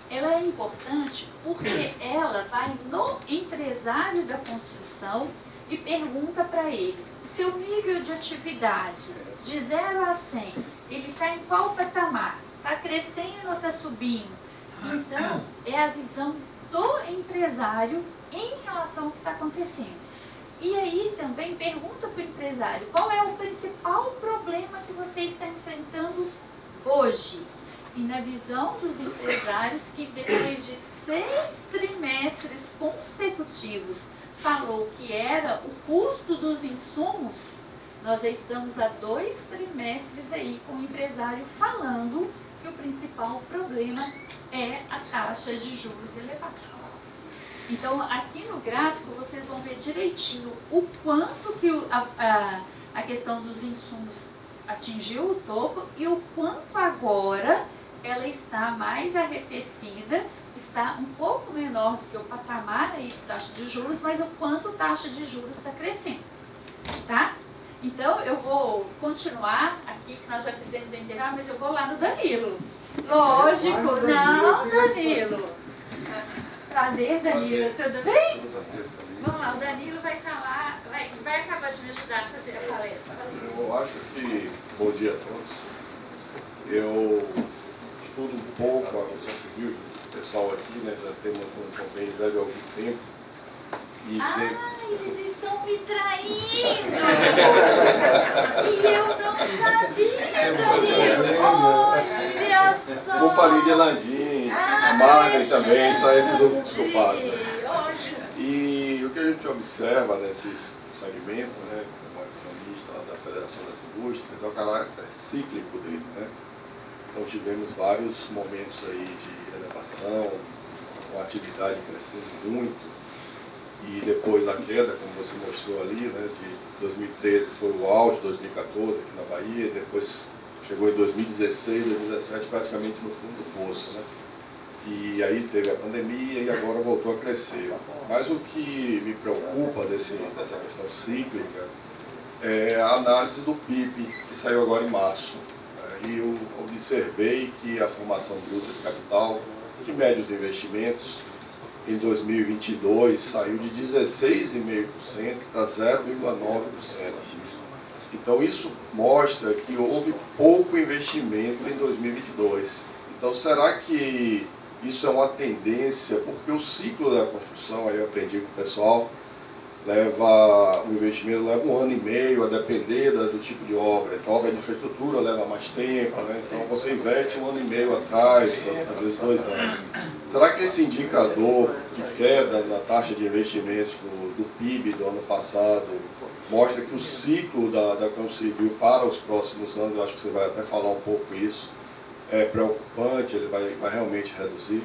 ela é importante porque ela vai no empresário da construção e pergunta para ele, o seu nível de atividade, de 0 a 100, ele está em qual patamar? Está crescendo ou está subindo? Então, é a visão do empresário em relação ao que está acontecendo. E aí também pergunta para o empresário, qual é o principal problema que você está enfrentando hoje? E na visão dos empresários que depois de 6 trimestres consecutivos falou que era o custo dos insumos, nós já estamos há 2 trimestres aí com o empresário falando que o principal problema é a taxa de juros elevada. Então, aqui no gráfico, vocês vão ver direitinho o quanto que a questão dos insumos atingiu o topo e o quanto agora ela está mais arrefecida, está um pouco menor do que o patamar aí de taxa de juros, mas o quanto a taxa de juros está crescendo, tá? Então, eu vou continuar aqui, que nós já fizemos a integral, mas eu vou lá no Danilo. Lógico, não, Danilo. Prazer, Danilo, tudo bem? Vamos lá, o Danilo vai falar, vai acabar de me ajudar a fazer a palestra. Eu acho que, bom dia a todos, eu estudo um pouco a construção civil, o pessoal aqui, né, já tem um convênio há algum tempo. E eles estão me traindo! E eu não sabia, Danilo! Olha só! Culpa ali de Landim, a Margaret também, são esses outros culpados. E o que a gente observa nesses segmentos, né, como economista da Federação das Indústrias, é o caráter cíclico dele, né? Então tivemos vários momentos aí de elevação, com a atividade crescendo muito, e depois a queda, como você mostrou ali, né, de 2013 foi o auge, 2014 aqui na Bahia, depois chegou em 2016, 2017 praticamente no fundo do poço, né? E aí teve a pandemia e agora voltou a crescer. Mas o que me preocupa dessa questão cíclica é a análise do PIB, que saiu agora em março. E eu observei que a formação bruta de capital de médios investimentos em 2022 saiu de 16,5% para 0,9%. Então isso mostra que houve pouco investimento em 2022. Então será que isso é uma tendência? Porque o ciclo da construção, aí eu aprendi com o pessoal, o investimento leva 1 ano e meio, a depender do tipo de obra. Então, obra de infraestrutura leva mais tempo, né? Então você investe 1 ano e meio atrás, às vezes 2 anos. Será que esse indicador de queda na taxa de investimentos do PIB do ano passado mostra que o ciclo da construção civil para os próximos anos, eu acho que você vai até falar um pouco isso, é preocupante, ele vai realmente reduzir?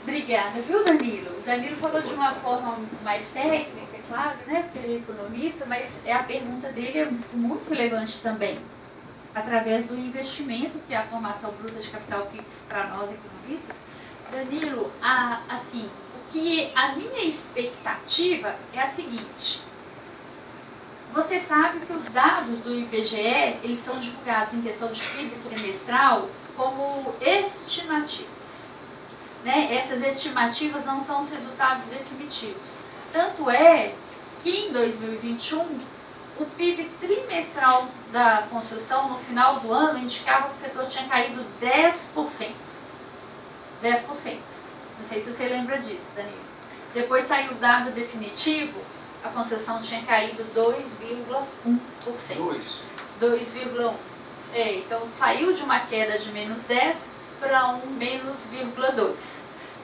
Obrigada, viu, Danilo? O Danilo falou de uma forma mais técnica, claro, né, porque ele é economista, mas a pergunta dele é muito relevante também. Através do investimento, que é a formação bruta de capital fixo para nós economistas, Danilo, assim, a minha expectativa é a seguinte: você sabe que os dados do IBGE, eles são divulgados em questão de PIB trimestral como estimativas. Né? Essas estimativas não são os resultados definitivos. Tanto é que em 2021, o PIB trimestral da construção no final do ano indicava que o setor tinha caído 10%. 10%. Não sei se você lembra disso, Danilo. Depois saiu o dado definitivo, a construção tinha caído 2,1%. 2,1%. Então saiu de uma queda de menos 10 para um menos 0,2.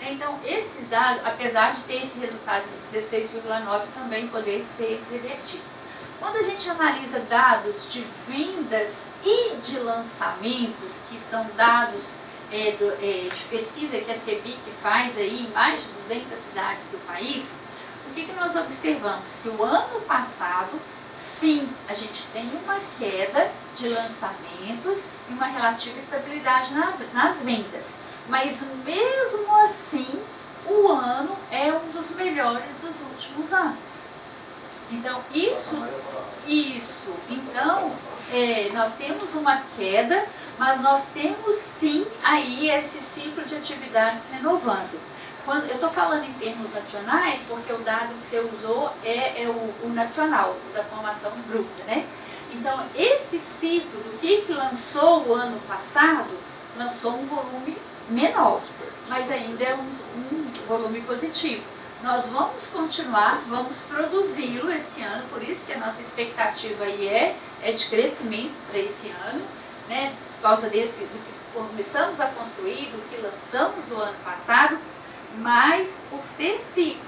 Então esses dados, apesar de ter esse resultado de 16,9, também poder ser revertido. Quando a gente analisa dados de vendas e de lançamentos, que são dados de pesquisa que a CEBIC faz aí em mais de 200 cidades do país, o que nós observamos? Que o ano passado, sim, a gente tem uma queda de lançamentos e uma relativa estabilidade nas vendas. Mas mesmo assim, o ano é um dos melhores dos últimos anos. Então, então, nós temos uma queda, mas nós temos sim aí esse ciclo de atividades renovando. Quando eu estou falando em termos nacionais, porque o dado que você usou é o nacional, da formação bruta, né? Então, esse ciclo do que lançou o ano passado, lançou um volume menor, mas ainda é um volume positivo. Nós vamos continuar, vamos produzi-lo esse ano, por isso que a nossa expectativa aí é de crescimento para esse ano, né? Por causa do que começamos a construir, do que lançamos o ano passado, mas por ser ciclo,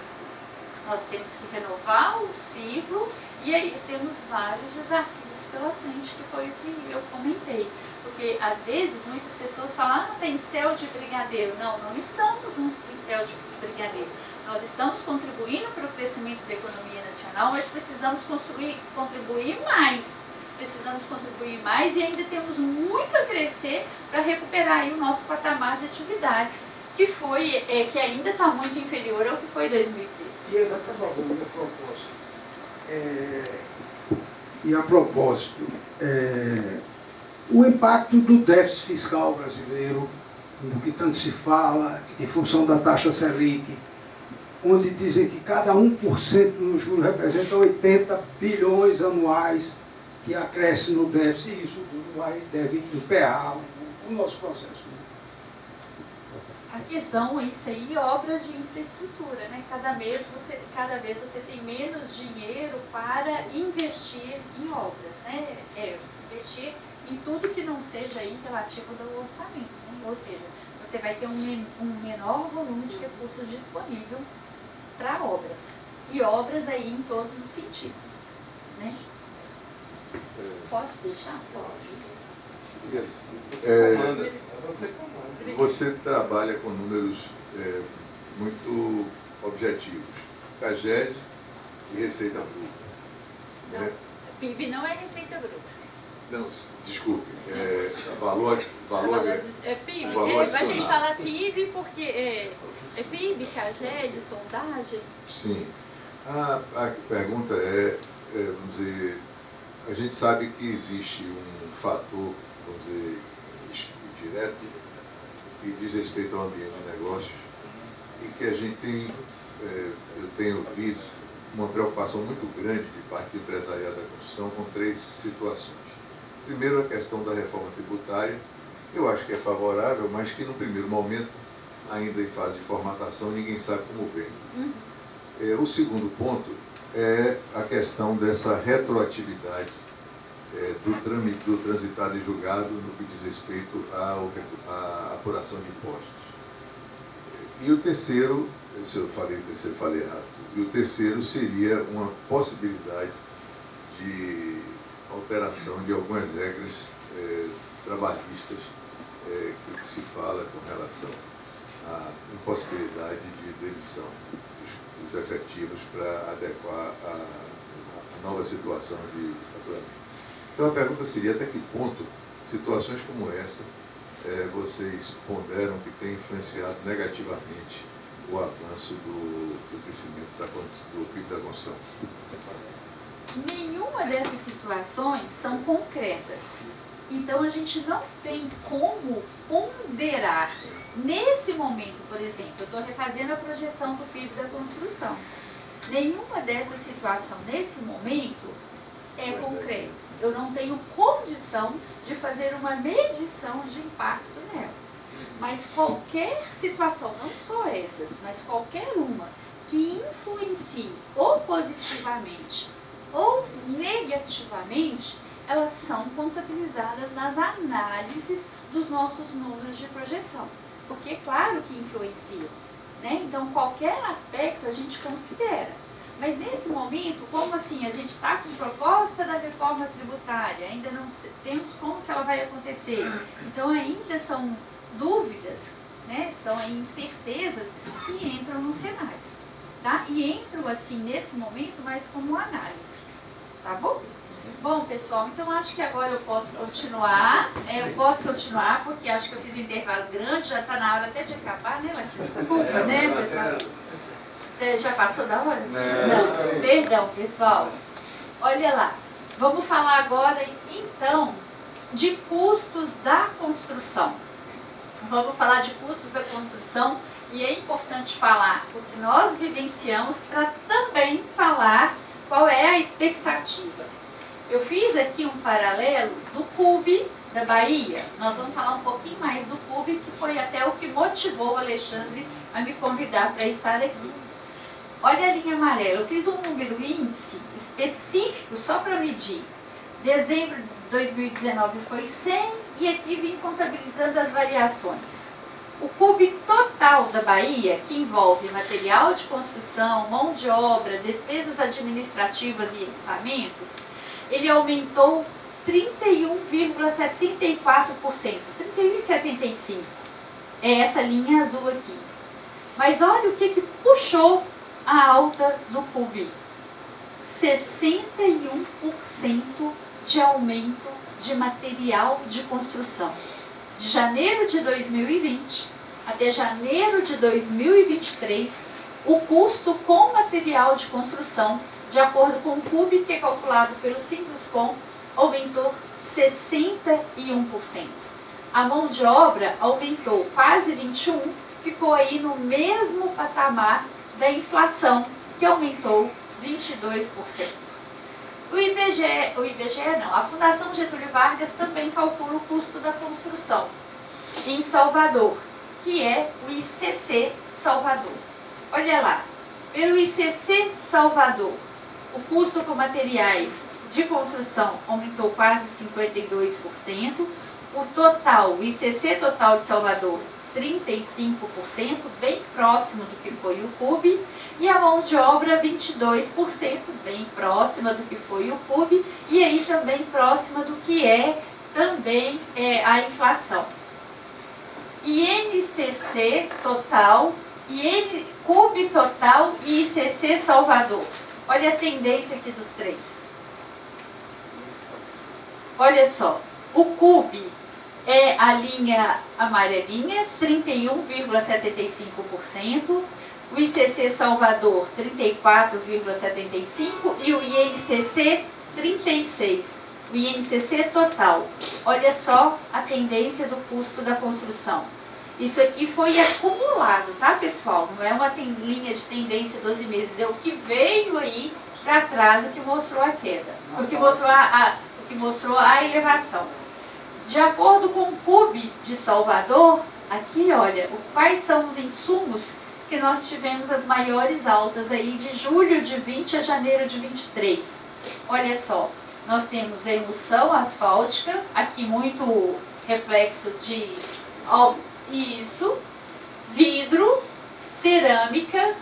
nós temos que renovar o ciclo e aí temos vários desafios pela frente, que foi o que eu comentei. Porque às vezes muitas pessoas falam, tem céu de brigadeiro. Não, não estamos em céu de brigadeiro. Nós estamos contribuindo para o crescimento da economia nacional, mas precisamos contribuir mais. Precisamos contribuir mais e ainda temos muito a crescer para recuperar aí o nosso patamar de atividades, que ainda está muito inferior ao que foi 2013. E é a favor da proposta. E a propósito, o impacto do déficit fiscal brasileiro, do que tanto se fala, em função da taxa Selic, onde dizem que cada 1% no juro representa 80 bilhões anuais que acresce no déficit, e isso tudo deve emperrar o nosso processo. A questão, isso aí, obras de infraestrutura, né? Cada vez você tem menos dinheiro para investir em obras, né? Investir em tudo que não seja aí relativo ao orçamento, né? Ou seja, você vai ter um menor volume de recursos disponível para obras. E obras aí em todos os sentidos, né? Posso deixar? Pode. Você trabalha com números muito objetivos. CAGED e Receita Bruta. Não, PIB não é Receita Bruta. Não, desculpe. Valor PIB. Valor A gente fala PIB porque é PIB, CAGED, sondagem. Sim. A pergunta vamos dizer, a gente sabe que existe um fator, vamos dizer, direto, que diz respeito ao ambiente de negócios, e que a gente tem, eu tenho ouvido uma preocupação muito grande de parte do empresariado da construção com 3 situações. Primeiro, a questão da reforma tributária, eu acho que é favorável, mas que no primeiro momento, ainda em fase de formatação, ninguém sabe como vem. O segundo ponto é a questão dessa retroatividade do transitado e julgado no que diz respeito à apuração de impostos. E o terceiro, se eu falei terceiro, falei errado, e o terceiro seria uma possibilidade de alteração de algumas regras trabalhistas que se fala com relação a impossibilidade de demissão dos efetivos para adequar a nova situação de faturamento. Então a pergunta seria até que ponto situações como essa vocês ponderam que tem influenciado negativamente o avanço do crescimento do PIB da construção? Nenhuma dessas situações são concretas. Então a gente não tem como ponderar. Nesse momento, por exemplo, eu estou refazendo a projeção do PIB da construção. Nenhuma dessas situações nesse momento é concreta. Eu não tenho condição de fazer uma medição de impacto nela. Mas qualquer situação, não só essas, mas qualquer uma que influencie ou positivamente ou negativamente, elas são contabilizadas nas análises dos nossos números de projeção. Porque é claro que influenciam, né? Então qualquer aspecto a gente considera. Mas nesse momento, como assim, a gente está com proposta da reforma tributária, ainda não temos como que ela vai acontecer. Então ainda são dúvidas, né? São incertezas que entram no cenário. Tá? E entram assim nesse momento, mas como análise. Tá bom? Bom, pessoal, então acho que agora eu posso continuar. Eu posso continuar porque acho que eu fiz um intervalo grande, já está na hora até de acabar, né, Latina? Desculpa, né, pessoal? Já passou da hora? Não, perdão, pessoal. Olha lá, vamos falar agora, então, de custos da construção. Vamos falar de custos da construção e é importante falar o que nós vivenciamos para também falar qual é a expectativa. Eu fiz aqui um paralelo do CUB da Bahia. Nós vamos falar um pouquinho mais do CUB, que foi até o que motivou o Alexandre a me convidar para estar aqui. Olha a linha amarela, eu fiz um número índice específico só para medir. Dezembro de 2019 foi 100 e aqui vim contabilizando as variações. O CUB total da Bahia, que envolve material de construção, mão de obra, despesas administrativas e equipamentos, ele aumentou 31,74%, 31,75%. É essa linha azul aqui. Mas olha o que puxou a alta do CUB. 61% de aumento de material de construção. De janeiro de 2020 até janeiro de 2023, o custo com material de construção, de acordo com o CUB, que é calculado pelo Simpluscom, aumentou 61%. A mão de obra aumentou quase 21%, ficou aí no mesmo patamar da inflação, que aumentou 22%. O IBGE não, a Fundação Getúlio Vargas também calcula o custo da construção em Salvador, que é o ICC Salvador. Olha lá, pelo ICC Salvador, o custo com materiais de construção aumentou quase 52%, o total, o ICC total de Salvador, 35%, bem próximo do que foi o CUB, e a mão de obra 22%, bem próxima do que foi o CUB, e aí também próxima do que é também a inflação. INCC total, CUB total e ICC Salvador. Olha a tendência aqui dos três. Olha só, o CUB é a linha amarelinha, 31,75%, o ICC Salvador, 34,75% e o INCC, 36%. O INCC total. Olha só a tendência do custo da construção. Isso aqui foi acumulado, tá, pessoal? Não é uma linha de tendência 12 meses, é o que veio aí para trás, o que mostrou a queda, o que mostrou a elevação. De acordo com o CUB de Salvador, aqui, olha, quais são os insumos que nós tivemos as maiores altas aí de julho de 20 a janeiro de 23. Olha só, nós temos a emulsão asfáltica, aqui muito reflexo de isso, vidro, cerâmica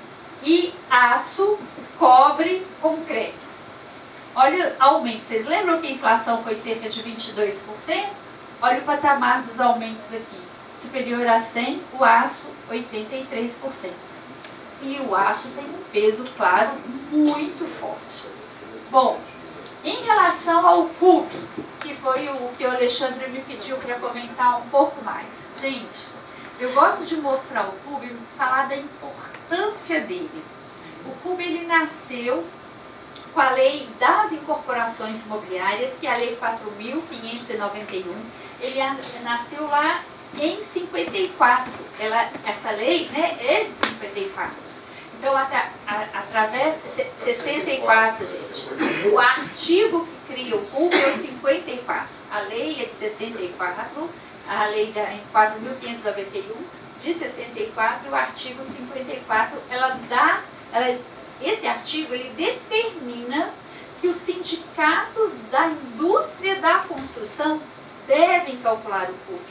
e aço, cobre, concreto. Olha o aumento. Vocês lembram que a inflação foi cerca de 22%? Olha o patamar dos aumentos aqui. Superior a 100, o aço, 83%. E o aço tem um peso, claro, muito forte. Bom, em relação ao CUB, que foi o que o Alexandre me pediu para comentar um pouco mais. Gente, eu gosto de mostrar o CUB e falar da importância dele. O CUB, ele nasceu com a lei das incorporações imobiliárias, que é a lei 4.591. Ele nasceu lá em 54. Essa lei, né, é de 54. Então, através... 64, gente. O artigo que cria o CUB é o 54. A lei é de 64, a lei da 4.591 de 64, o artigo 54, esse artigo, ele determina que os sindicatos da indústria da construção devem calcular o CUB.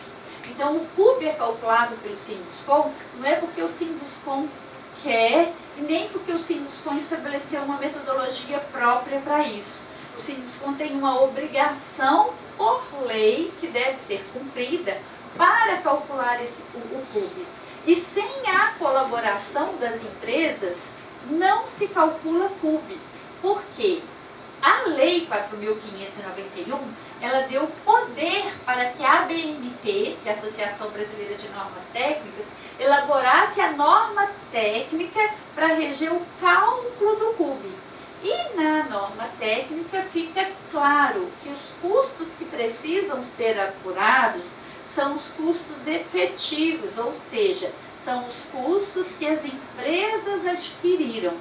Então, o CUB é calculado pelo Sinduscon, não é porque o Sinduscon quer, e nem porque o Sinduscon estabeleceu uma metodologia própria para isso. O Sinduscon tem uma obrigação por lei que deve ser cumprida para calcular o CUB. E sem a colaboração das empresas, não se calcula CUB. Por quê? A Lei 4.591, ela deu poder para que a ABNT, que é a Associação Brasileira de Normas Técnicas, elaborasse a norma técnica para reger o cálculo do CUB. E na norma técnica fica claro que os custos que precisam ser apurados são os custos efetivos, ou seja, são os custos que as empresas adquiriram.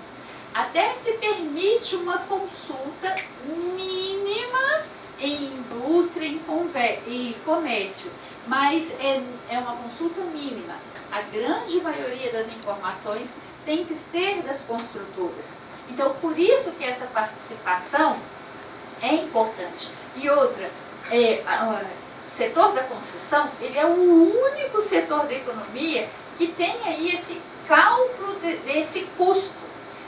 Até se permite uma consulta mínima em indústria e comércio, mas é uma consulta mínima. A grande maioria das informações tem que ser das construtoras. Então, por isso que essa participação é importante. E outra, o setor da construção, ele é o único setor da economia que tem aí esse cálculo desse custo.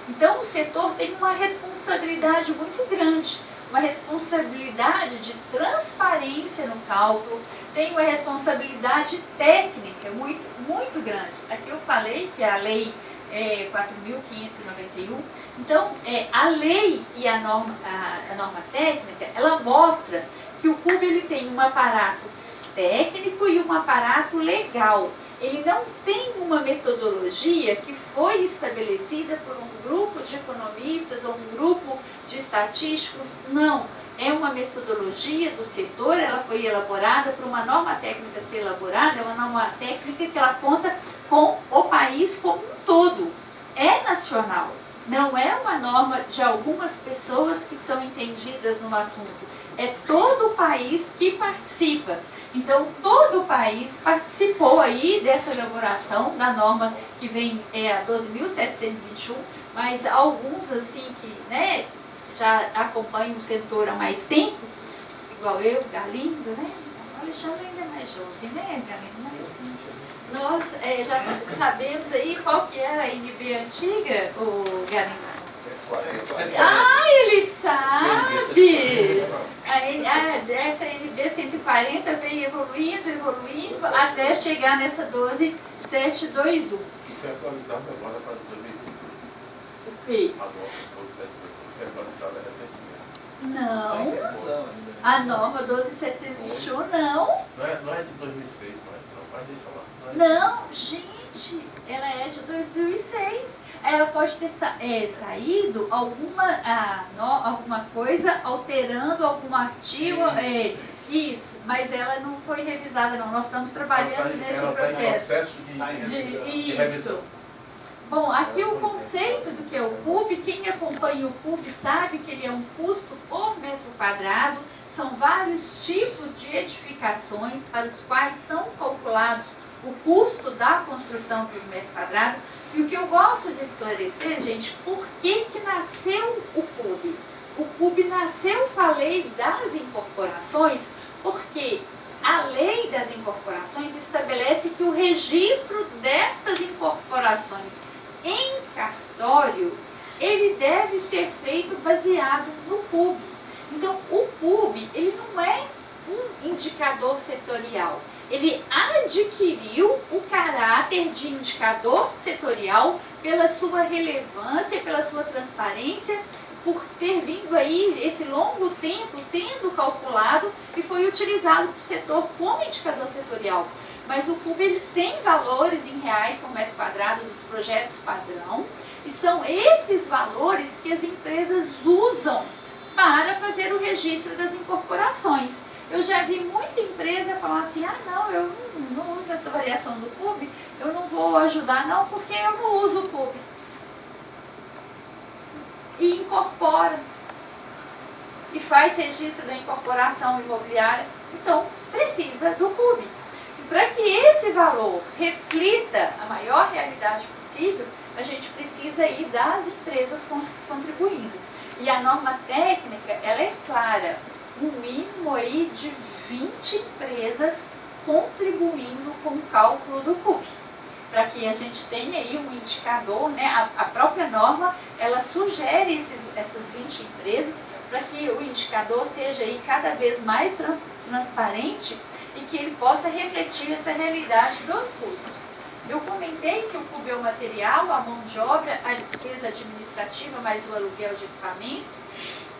Então, o setor tem uma responsabilidade muito grande, uma responsabilidade de transparência no cálculo, tem uma responsabilidade técnica muito, muito grande. Aqui eu falei que a lei 4.591, então a lei e a norma técnica, ela mostra que o CUB, ele tem um aparato técnico e um aparato legal. Ele não tem uma metodologia que foi estabelecida por um grupo de economistas ou um grupo de estatísticos, não. É uma metodologia do setor, ela foi elaborada por uma norma técnica ser elaborada, é uma norma técnica que ela conta com o país como um todo. É nacional, não é uma norma de algumas pessoas que são entendidas no assunto. É todo o país que participa. Então, todo o país participou aí dessa elaboração da norma que vem a 12.721, mas alguns assim que, né, já acompanham o setor há mais tempo, igual eu, Galindo, né? O Alexandre ainda é mais jovem, né, Galindo? Mas, assim, nós já sabemos aí qual que era a NB antiga, o Galindo. Ele sabe! Essa NB 140 veio evoluindo, até chegar nessa 12721. E foi atualizado agora para 2020. O quê? A norma 12721 foi atualizada recentemente. Não. A norma 12721 não. Não é de 2006, mas deixa lá. Não, gente, ela é de 2006. Ela pode ter saído alguma coisa alterando algum artigo, isso, mas ela não foi revisada não, nós estamos trabalhando nesse processo de revisão. Bom, aqui o conceito do que é o CUB, quem acompanha o CUB sabe que ele é um custo por metro quadrado, são vários tipos de edificações para os quais são calculados o custo da construção por metro quadrado. E o que eu gosto de esclarecer, gente, por que nasceu o CUB? O CUB nasceu com a lei das incorporações, porque a lei das incorporações estabelece que o registro destas incorporações em cartório, ele deve ser feito baseado no CUB. Então, o CUB, ele não é um indicador setorial. ele adquiriu o caráter de indicador setorial pela sua relevância, pela sua transparência, por ter vindo aí esse longo tempo sendo calculado e foi utilizado para o setor como indicador setorial. Mas o CUB ele tem valores em reais por metro quadrado dos projetos padrão e são esses valores que as empresas usam para fazer o registro das incorporações. Eu já vi muita empresa falar assim, não, eu não uso essa variação do CUB, eu não vou ajudar não, porque eu não uso o CUB. E incorpora. E faz registro da incorporação imobiliária. Então, precisa do CUB. E para que esse valor reflita a maior realidade possível, a gente precisa ir das empresas contribuindo. E a norma técnica, ela é clara. Um mínimo aí de 20 empresas contribuindo com o cálculo do CUB. Para que a gente tenha aí um indicador, né? A própria norma, ela sugere essas 20 empresas para que o indicador seja aí cada vez mais transparente e que ele possa refletir essa realidade dos custos. Eu comentei que o CUB é o material, a mão de obra, a despesa administrativa, mais o aluguel de equipamentos,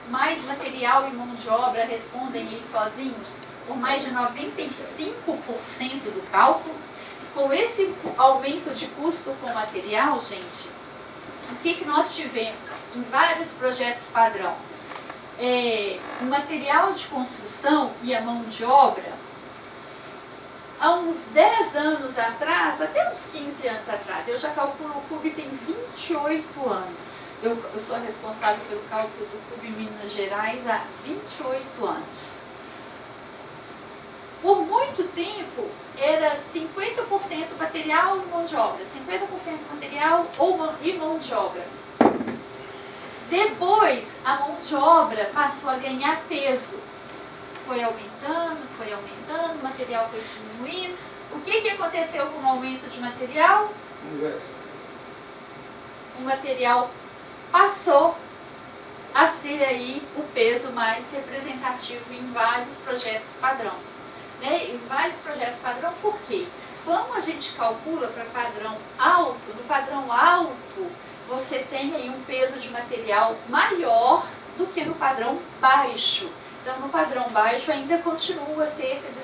mais material e mão de obra respondem aí sozinhos por mais de 95% do cálculo. Com esse aumento de custo com material, gente, o que nós tivemos em vários projetos padrão? O material de construção e a mão de obra, há uns 10 anos atrás, até uns 15 anos atrás, eu já calculo o CUB tem 28 anos. Eu sou a responsável pelo cálculo do CUB em Minas Gerais há 28 anos. Por muito tempo, era 50% material e mão de obra, 50% material e mão de obra. Depois, a mão de obra passou a ganhar peso. Foi aumentando, o material foi diminuindo. O que aconteceu com o aumento de material? O material passou a ser aí o peso mais representativo em vários projetos padrão. Em vários projetos padrão, por quê? Quando a gente calcula para padrão alto, no padrão alto você tem aí um peso de material maior do que no padrão baixo. Então no padrão baixo ainda continua cerca de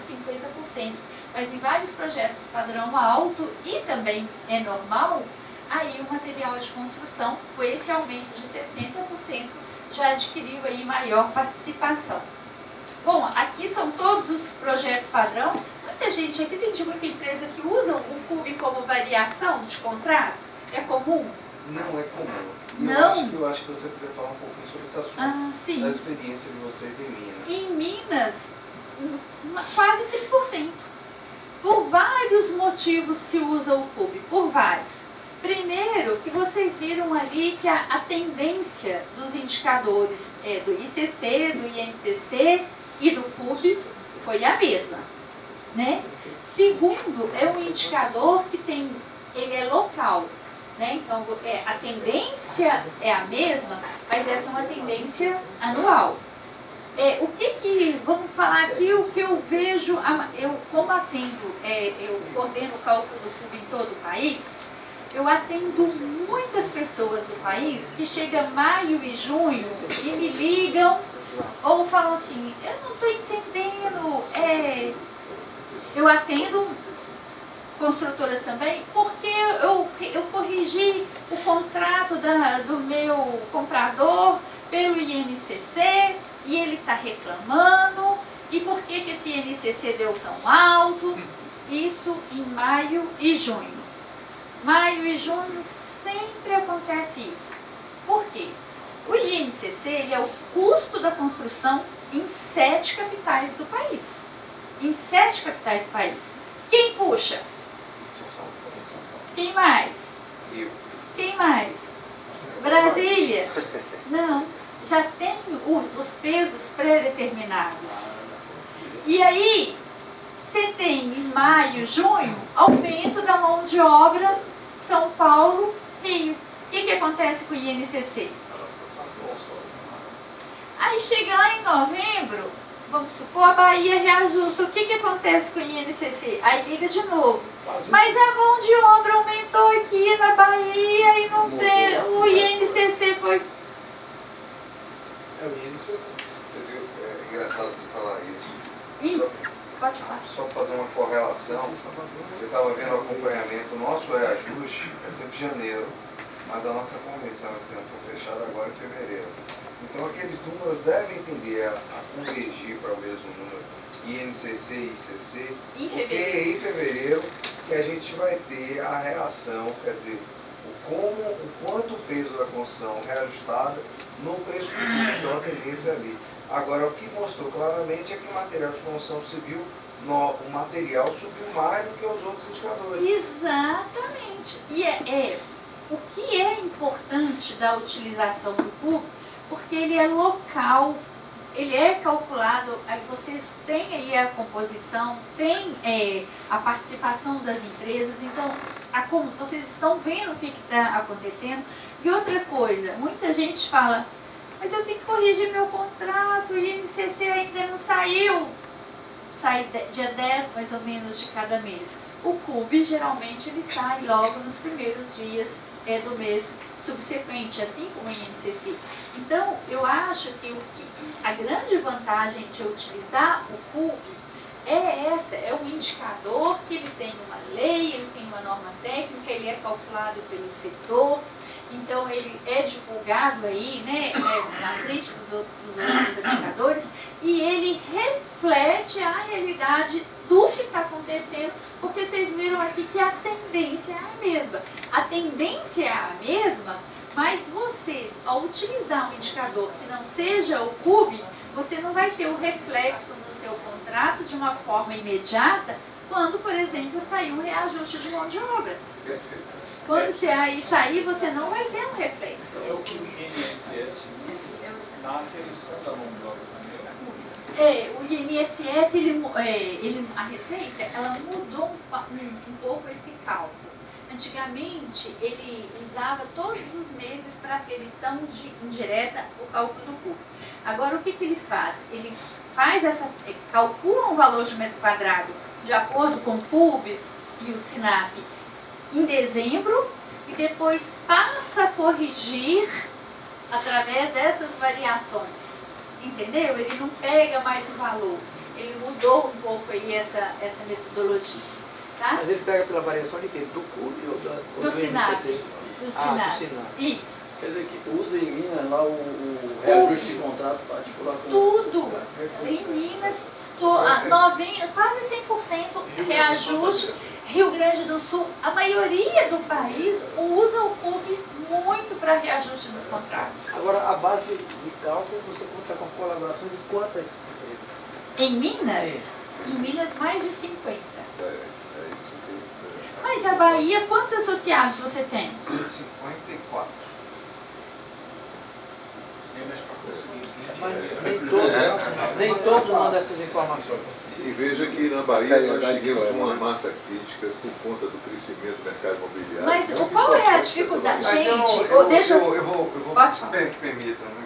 50%, mas em vários projetos padrão alto e também é normal, aí o material de construção, com esse aumento de 60%, já adquiriu aí maior participação. Bom, aqui são todos os projetos padrão. Muita gente aqui, tem muita empresa que usa o CUB como variação de contrato. É comum? Não é comum. Não? Eu acho que você poderia falar um pouquinho sobre esse assunto. Sim. Da experiência de vocês em Minas. Em Minas, quase 5%. Por vários motivos se usa o CUB, por vários. Primeiro, que vocês viram ali que a tendência dos indicadores do ICC, do INCC e do CUB foi a mesma, né? Segundo, é um indicador que ele é local, né? Então, a tendência é a mesma, mas essa é uma tendência anual. Vamos falar aqui o que eu vejo, eu como atendo, eu coordeno o cálculo do CUB em todo o país, eu atendo muitas pessoas do país que chegam maio e junho e me ligam ou falam assim, eu não estou entendendo, eu atendo construtoras também, porque eu corrigi o contrato do meu comprador pelo INCC e ele está reclamando, e por que esse INCC deu tão alto? Isso em maio e junho. Maio e junho sempre acontece isso. Por quê? O INCC ele é o custo da construção em 7 capitais do país. Em 7 capitais do país. Quem puxa? Quem mais? Quem mais? Brasília? Não. Já tem os pesos pré-determinados. E aí, você tem em maio, junho, aumento da mão de obra São Paulo, Rio. O que acontece com o INCC? Aí chega lá em novembro, vamos supor, a Bahia reajusta. O que acontece com o INCC? Aí liga de novo. Mas a mão de obra aumentou aqui na Bahia e não tem, o INCC foi... É o INCC. Você viu? É engraçado você falar isso. Pode falar. Só para fazer uma correlação, eu estava vendo o acompanhamento, o nosso reajuste é sempre janeiro, mas a nossa convenção esse ano foi fechada agora em fevereiro. Então aqueles números devem tender a convergir para o mesmo número, INCC e ICC, porque é em fevereiro que a gente vai ter a reação, quer dizer, o quanto o peso da construção reajustada no preço público, então a tendência ali. Agora, o que mostrou claramente é que o material de construção civil, o material subiu mais do que os outros indicadores. Exatamente. E o que é importante da utilização do CUB, porque ele é local, ele é calculado, aí vocês têm aí a composição, tem a participação das empresas, então vocês estão vendo o que está acontecendo. E outra coisa, muita gente fala, mas eu tenho que corrigir meu contrato, o INCC ainda não saiu. Sai dia 10 mais ou menos de cada mês. O CUB geralmente ele sai logo nos primeiros dias do mês subsequente, assim como o INCC. Então, eu acho que a grande vantagem de utilizar o CUB é essa, é um indicador que ele tem uma lei, ele tem uma norma técnica, ele é calculado pelo setor, então ele é divulgado aí, né, na frente dos outros indicadores, e ele reflete a realidade do que está acontecendo, porque vocês viram aqui que a tendência é a mesma. A tendência é a mesma, mas vocês, ao utilizar um indicador que não seja o CUB, você não vai ter o reflexo no seu contrato de uma forma imediata, quando, por exemplo, sair um reajuste de mão de obra. Quando você sair, você não vai ter um reflexo. É o que o INSS usa na aferição da mão de obra também. O INSS, a Receita, ela mudou um pouco esse cálculo. Antigamente, ele usava todos os meses para aferição indireta o cálculo do CUB. Agora, o que ele faz? Ele calcula um valor de metro quadrado de acordo com o CUB e o SINAP em dezembro e depois passa a corrigir através dessas variações. Entendeu? Ele não pega mais o valor. Ele mudou um pouco aí essa metodologia. Tá? Mas ele pega pela variação de quê? Do CUB ou do SINAP. Do SINAP. Isso. Quer dizer que usa em Minas lá o reajuste de contrato particular com... Tudo. Em Minas, quase 100% reajuste. Rio Grande do Sul, a maioria do país usa o CUB muito para reajuste dos contratos. Agora, a base de cálculo, você conta com a colaboração de quantas empresas? Em Minas? Sim. Em Minas, mais de 50. É isso que... Mas a Bahia, quantos associados você tem? 154. Mas nem todos mandam essas informações. E veja que na Bahia nós seguimos uma massa crítica por conta do crescimento do mercado imobiliário. Mas qual é a dificuldade? Gente, me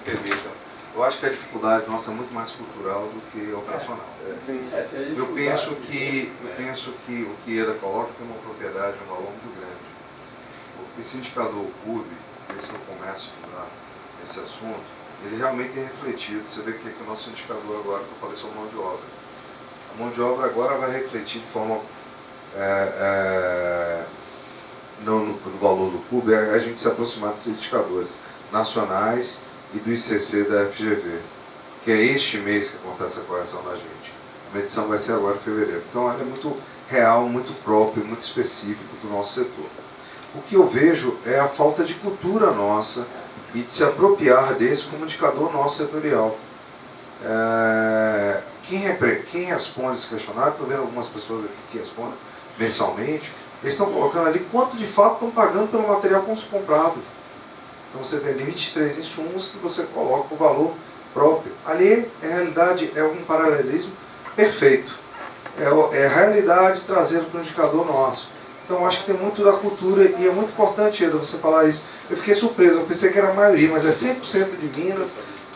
permitam. Eu acho que a dificuldade nossa é muito mais cultural do que operacional. Eu penso que o que Ieda coloca tem uma propriedade, um valor muito grande. Esse indicador CUB, esse que eu começo a estudar esse assunto, ele realmente tem refletido. Você vê que o nosso indicador agora, que eu falei sobre mão de obra. A mão de obra agora vai refletir de forma no valor do CUB, a gente se aproximar desses indicadores nacionais e do ICC da FGV, que é este mês que acontece a correção na gente. A medição vai ser agora em fevereiro. Então ela é muito real, muito próprio, muito específico do nosso setor. O que eu vejo é a falta de cultura nossa e de se apropriar desse como indicador nosso setorial. Quem responde esse questionário, estou vendo algumas pessoas aqui que respondem mensalmente, eles estão colocando ali quanto de fato estão pagando pelo material comprado. Então você tem limite de 3 insumos que você coloca o valor próprio. Ali, a realidade é um paralelismo perfeito. É a realidade trazendo para o indicador nosso. Então acho que tem muito da cultura e é muito importante, Eda, você falar isso. Eu fiquei surpreso, eu pensei que era a maioria, mas é 100% de Minas,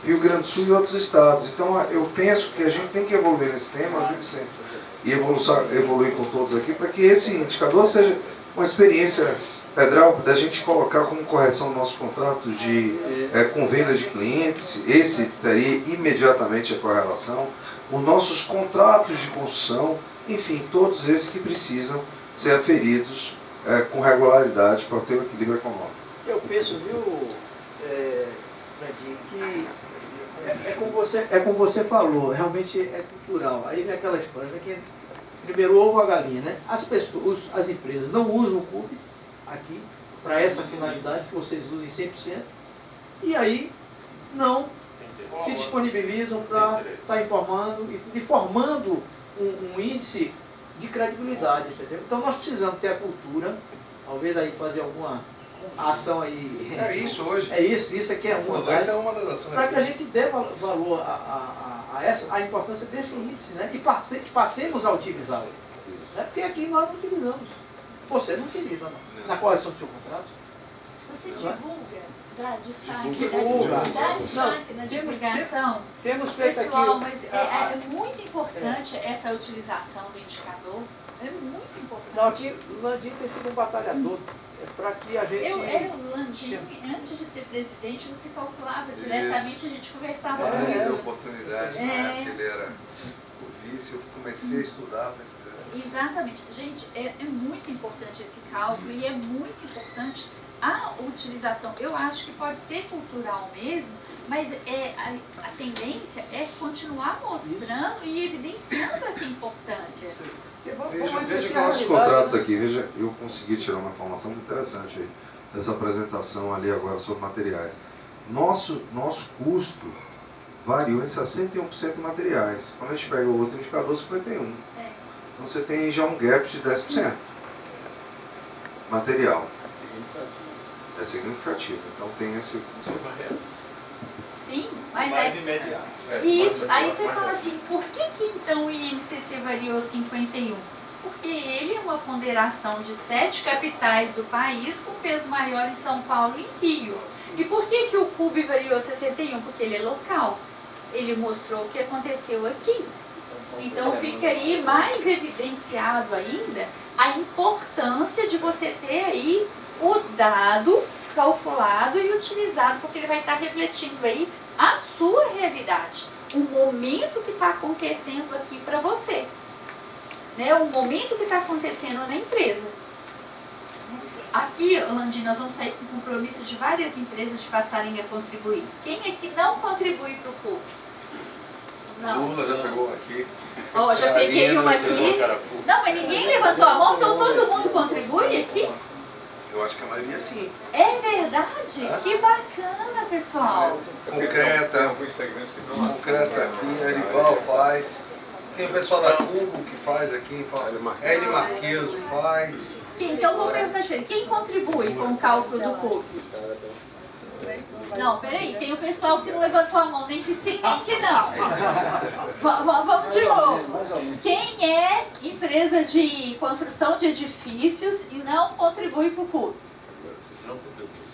Rio Grande do Sul e outros estados. Então eu penso que a gente tem que evoluir nesse tema, eu digo sempre, e evoluir com todos aqui, para que esse indicador seja uma experiência federal, da gente colocar como correção nossos contratos de com venda de clientes, esse teria imediatamente a correlação, os nossos contratos de construção, enfim, todos esses que precisam ser aferidos com regularidade para ter um equilíbrio econômico. Eu penso, viu, Nandinho, que é como você falou, realmente é cultural. Aí vem aquela história, né, que primeiro ovo a galinha, né? As empresas não usam o CUB aqui para essa finalidade que vocês usem 100%, e aí não se disponibilizam para estar informando e formando um índice de credibilidade, entendeu? Então nós precisamos ter a cultura, talvez aí fazer alguma ação aí. É isso hoje. É isso aqui é uma. Essa é uma das ações. Para que a gente dê valor a importância desse índice, né? E passemos a utilizá-lo. Né? Porque aqui nós não utilizamos. Você não utiliza na correção do seu contrato. Você divulga, dá destaque, Divulga. dá destaque na divulgação. Temos feito Pessoal, aqui. mas é muito importante essa utilização do indicador. É muito importante. Não, aqui o Landinho tem sido um batalhador para que a gente. O Landinho, antes de ser presidente, você calculava diretamente, a gente conversava Ele muito. deu oportunidade, na época ele era o vice, eu comecei a estudar, pesquisar. Exatamente. Gente, é muito importante esse cálculo e é muito importante a utilização. Eu acho que pode ser cultural mesmo, mas a tendência é continuar mostrando e evidenciando essa importância. Veja que nossos contratos aqui, veja, eu consegui tirar uma informação muito interessante aí, dessa apresentação ali agora sobre materiais. Nosso custo variou em 61% materiais. Quando a gente pega o outro indicador, 51%. Então você tem já um gap de 10%. Material. É significativo. Então tem esse... Sim, mas mais imediato. Isso, aí você fala assim, por que então o INCC variou 51? Porque ele é uma ponderação de 7 capitais do país com peso maior em São Paulo e Rio. E por que o CUB variou 61? Porque ele é local. Ele mostrou o que aconteceu aqui. Então fica aí mais evidenciado ainda a importância de você ter aí o dado calculado e utilizado, porque ele vai estar refletindo aí a sua realidade, o momento que está acontecendo aqui para você, né? O momento que está acontecendo na empresa. Aqui, Landinho, nós vamos sair com o compromisso de várias empresas de passarem a contribuir. Quem é que não contribui para o CUB? Não. Lula já pegou aqui. Ó, já peguei uma aqui. Não, mas ninguém levantou a mão, então todo mundo contribui aqui? Eu acho que a maioria sim. É verdade? Que bacana, pessoal. Concreta aqui, a Erival faz. Tem o pessoal da Cubo que faz aqui, L Marqueso faz. Então vamos perguntar de quem contribui com o cálculo do CUB? Não, peraí, tem o pessoal que não levantou a mão, nem que sim, nem que não. Vamos de novo. Quem é empresa de construção de edifícios e não contribui para o CUB?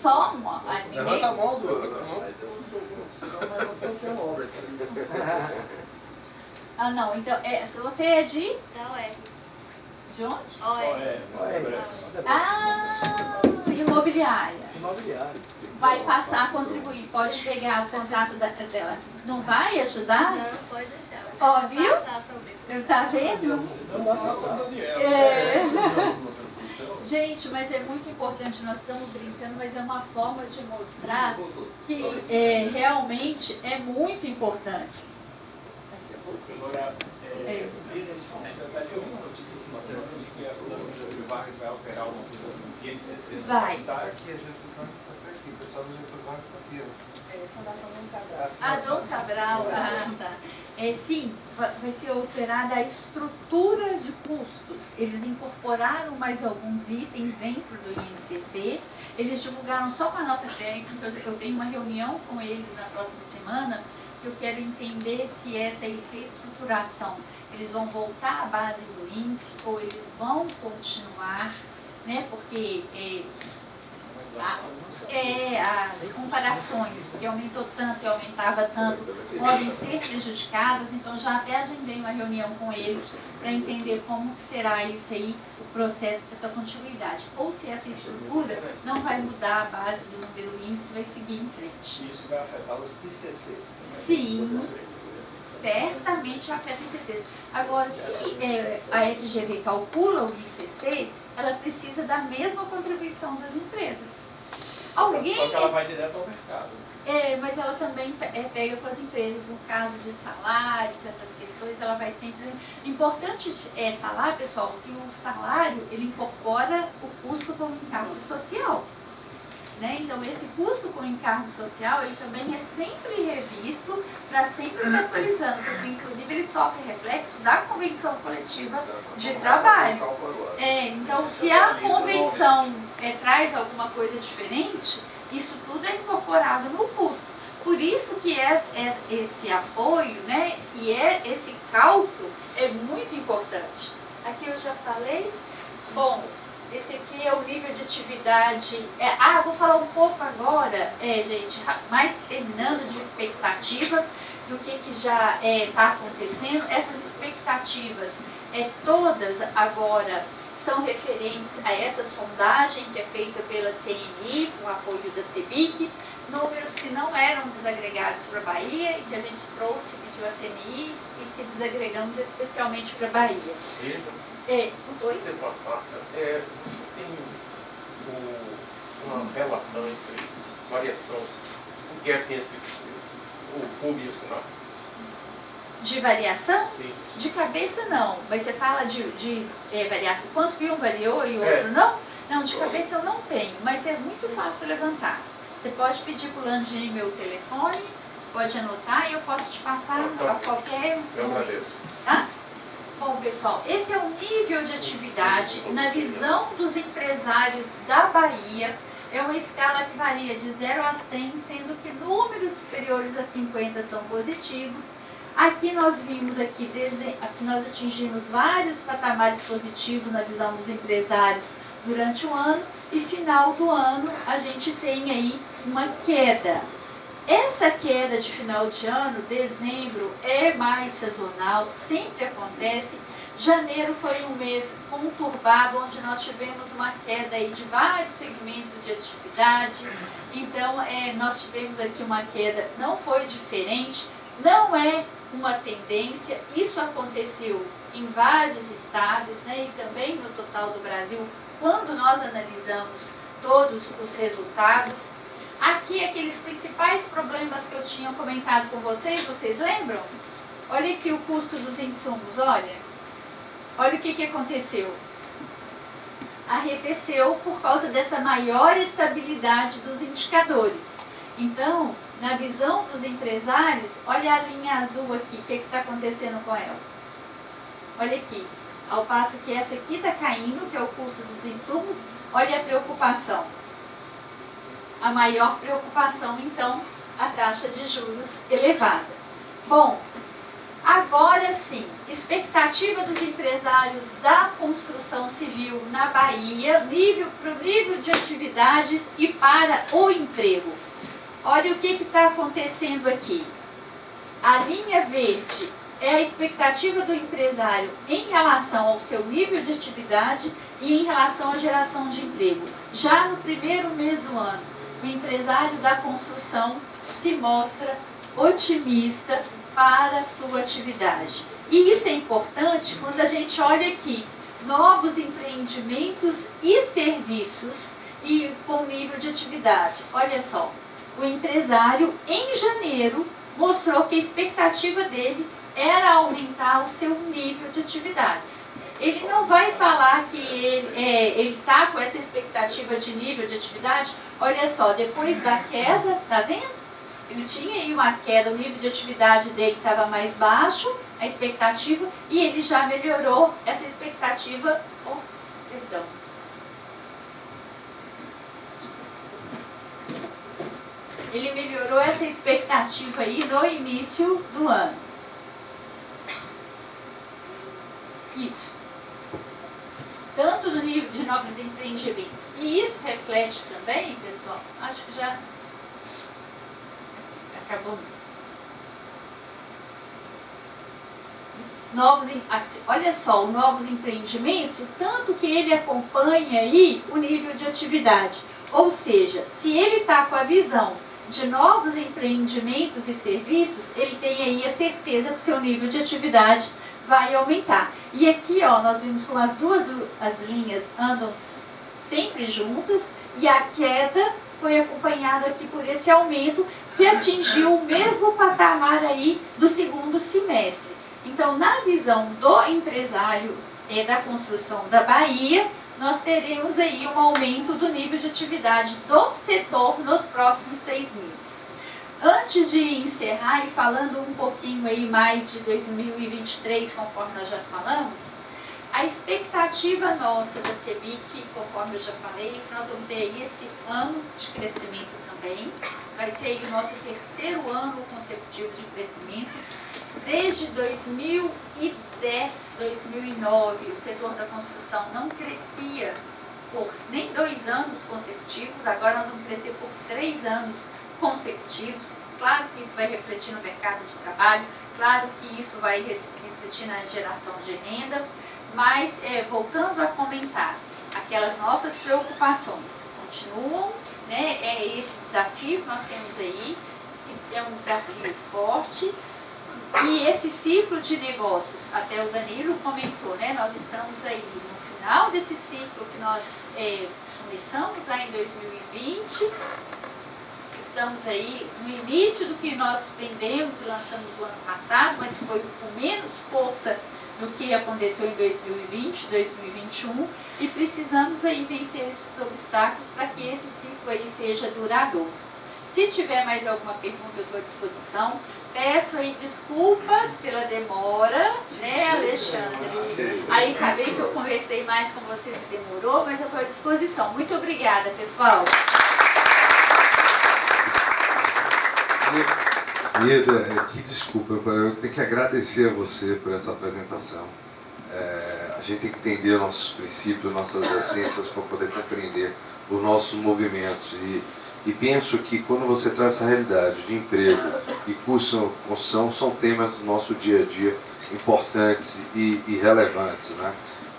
Só uma. Levanta a mão, Du. Ah, não, então, se você é de... Não é. De onde? Imobiliária. Vai passar a contribuir, pode pegar o contato dela. Não vai ajudar? Não, pode deixar. Ó, viu? Tá vendo? Gente, mas é muito importante, nós estamos brincando, mas é uma forma de mostrar que realmente é muito importante. Agora, eu vi uma notícia essa semana de que a Fundação Getúlio Vargas vai alterar o INCC dos capitais. O pessoal do Getúlio Vargas está aqui, né? Fundação Dom Cabral. A Dom Cabral, tá. Sim, vai ser alterada a estrutura de custos. Eles incorporaram mais alguns itens dentro do INCC. Eles divulgaram só uma nota técnica. Eu tenho uma reunião com eles na próxima semana. Eu quero entender se essa reestruturação, eles vão voltar à base do índice ou eles vão continuar, né? Porque as comparações, que aumentou tanto e aumentava tanto, podem ser prejudicadas, então já até agendei uma reunião com eles para entender como que será isso aí, o processo, essa continuidade. Ou se essa estrutura não vai mudar a base do número índice, vai seguir em frente. Isso vai afetar os ICCs também? Sim, certamente afeta os ICCs. Agora, se a FGV calcula o ICC, ela precisa da mesma contribuição das empresas. Só que ela vai direto ao mercado. Mas ela também pega com as empresas, no caso de salários, essas questões, ela vai sempre... Importante falar, pessoal, que o salário, ele incorpora o custo com o encargo social. Né? Então, esse custo com o encargo social, ele também é sempre revisto para sempre se atualizando, porque, inclusive, ele sofre reflexo da convenção coletiva de trabalho. Então, se a convenção traz alguma coisa diferente, isso tudo é incorporado no custo. Por isso que esse apoio, né, e esse cálculo é muito importante. Aqui eu já falei. Bom, esse aqui é o nível de atividade. Vou falar um pouco agora, gente, mais terminando de expectativa, do que já está acontecendo. Essas expectativas, todas agora são referentes a essa sondagem que é feita pela CNI, com apoio da CEBIC, números que não eram desagregados para a Bahia e que a gente trouxe, pediu a CNI e que desagregamos especialmente para a Bahia. Você passar, tem uma relação entre variação, o gap entre o PUB e o SINAP? De variação? Sim. De cabeça não, mas você fala de variação, quanto que um variou e o outro não? Não, de cabeça eu não tenho, mas é muito fácil levantar. Você pode pedir para o Landini meu telefone, pode anotar e eu posso te passar a qualquer momento. Eu agradeço. Tá? Bom, pessoal, esse é o nível de atividade na visão dos empresários da Bahia. É uma escala que varia de 0 a 100, sendo que números superiores a 50 são positivos. Aqui nós vimos, aqui nós atingimos vários patamares positivos na visão dos empresários durante o ano e final do ano a gente tem aí uma queda. Essa queda de final de ano, dezembro, é mais sazonal, sempre acontece. Janeiro foi um mês conturbado, onde nós tivemos uma queda aí de vários segmentos de atividade. Então, nós tivemos aqui uma queda, não foi diferente, não é uma tendência. Isso aconteceu em vários estados, né, e também no total do Brasil, quando nós analisamos todos os resultados. Aqui, aqueles principais problemas que eu tinha comentado com vocês lembram? Olha aqui o custo dos insumos, olha o que aconteceu. Arrefeceu por causa dessa maior estabilidade dos indicadores. Então, na visão dos empresários, olha a linha azul aqui, o que está acontecendo com ela? Olha aqui, ao passo que essa aqui está caindo, que é o custo dos insumos, olha a preocupação. A maior preocupação, então, a taxa de juros elevada. Bom, agora sim, expectativa dos empresários da construção civil na Bahia, para o nível de atividades e para o emprego. Olha o que está acontecendo aqui. A linha verde é a expectativa do empresário em relação ao seu nível de atividade e em relação à geração de emprego. Já no primeiro mês do ano, o empresário da construção se mostra otimista para a sua atividade. E isso é importante quando a gente olha aqui novos empreendimentos e serviços e com nível de atividade. Olha só, o empresário em janeiro mostrou que a expectativa dele era aumentar o seu nível de atividades. Ele não vai falar que ele está com essa expectativa de nível de atividade. Olha só, depois da queda, tá vendo? Ele tinha aí uma queda, o nível de atividade dele estava mais baixo, a expectativa, e ele já melhorou essa expectativa. Perdão. Ele melhorou essa expectativa aí no início do ano. Isso. tanto no nível de novos empreendimentos. E isso reflete também, pessoal, acho que já acabou. Olha só, os novos empreendimentos, o tanto que ele acompanha aí o nível de atividade. Ou seja, se ele está com a visão de novos empreendimentos e serviços, ele tem aí a certeza que o seu nível de atividade vai aumentar. E aqui, ó, nós vimos como as linhas andam sempre juntas e a queda foi acompanhada aqui por esse aumento que atingiu o mesmo patamar aí do segundo semestre. Então, na visão do empresário da construção da Bahia, nós teremos aí um aumento do nível de atividade do setor nos próximos 6 meses. Antes de encerrar e falando um pouquinho aí mais de 2023, conforme nós já falamos, a expectativa nossa da CEBIC, conforme eu já falei, que nós vamos ter aí esse ano de crescimento também. Vai ser aí o nosso terceiro ano consecutivo de crescimento. Desde 2010, 2009, o setor da construção não crescia por nem 2 anos consecutivos, agora nós vamos crescer por 3 anos consecutivos. Claro que isso vai refletir no mercado de trabalho, claro que isso vai refletir na geração de renda, mas voltando a comentar, aquelas nossas preocupações continuam, né? É esse desafio que nós temos aí, que é um desafio forte. E esse ciclo de negócios, até o Danilo comentou, né? Nós estamos aí no final desse ciclo que nós começamos lá em 2020, estamos aí no início do que nós vendemos e lançamos no ano passado, mas foi com menos força do que aconteceu em 2020, 2021, e precisamos aí vencer esses obstáculos para que esse ciclo aí seja duradouro. Se tiver mais alguma pergunta, eu estou à disposição. Peço aí desculpas pela demora, né, Alexandre? Aí acabei que eu conversei mais com vocês e demorou, mas eu estou à disposição. Muito obrigada, pessoal. Ieda, que desculpa, eu tenho que agradecer a você por essa apresentação. A gente tem que entender nossos princípios, nossas essências para poder compreender os nossos movimentos. E penso que quando você traz essa realidade de emprego e construção, são temas do nosso dia a dia importantes e relevantes, né?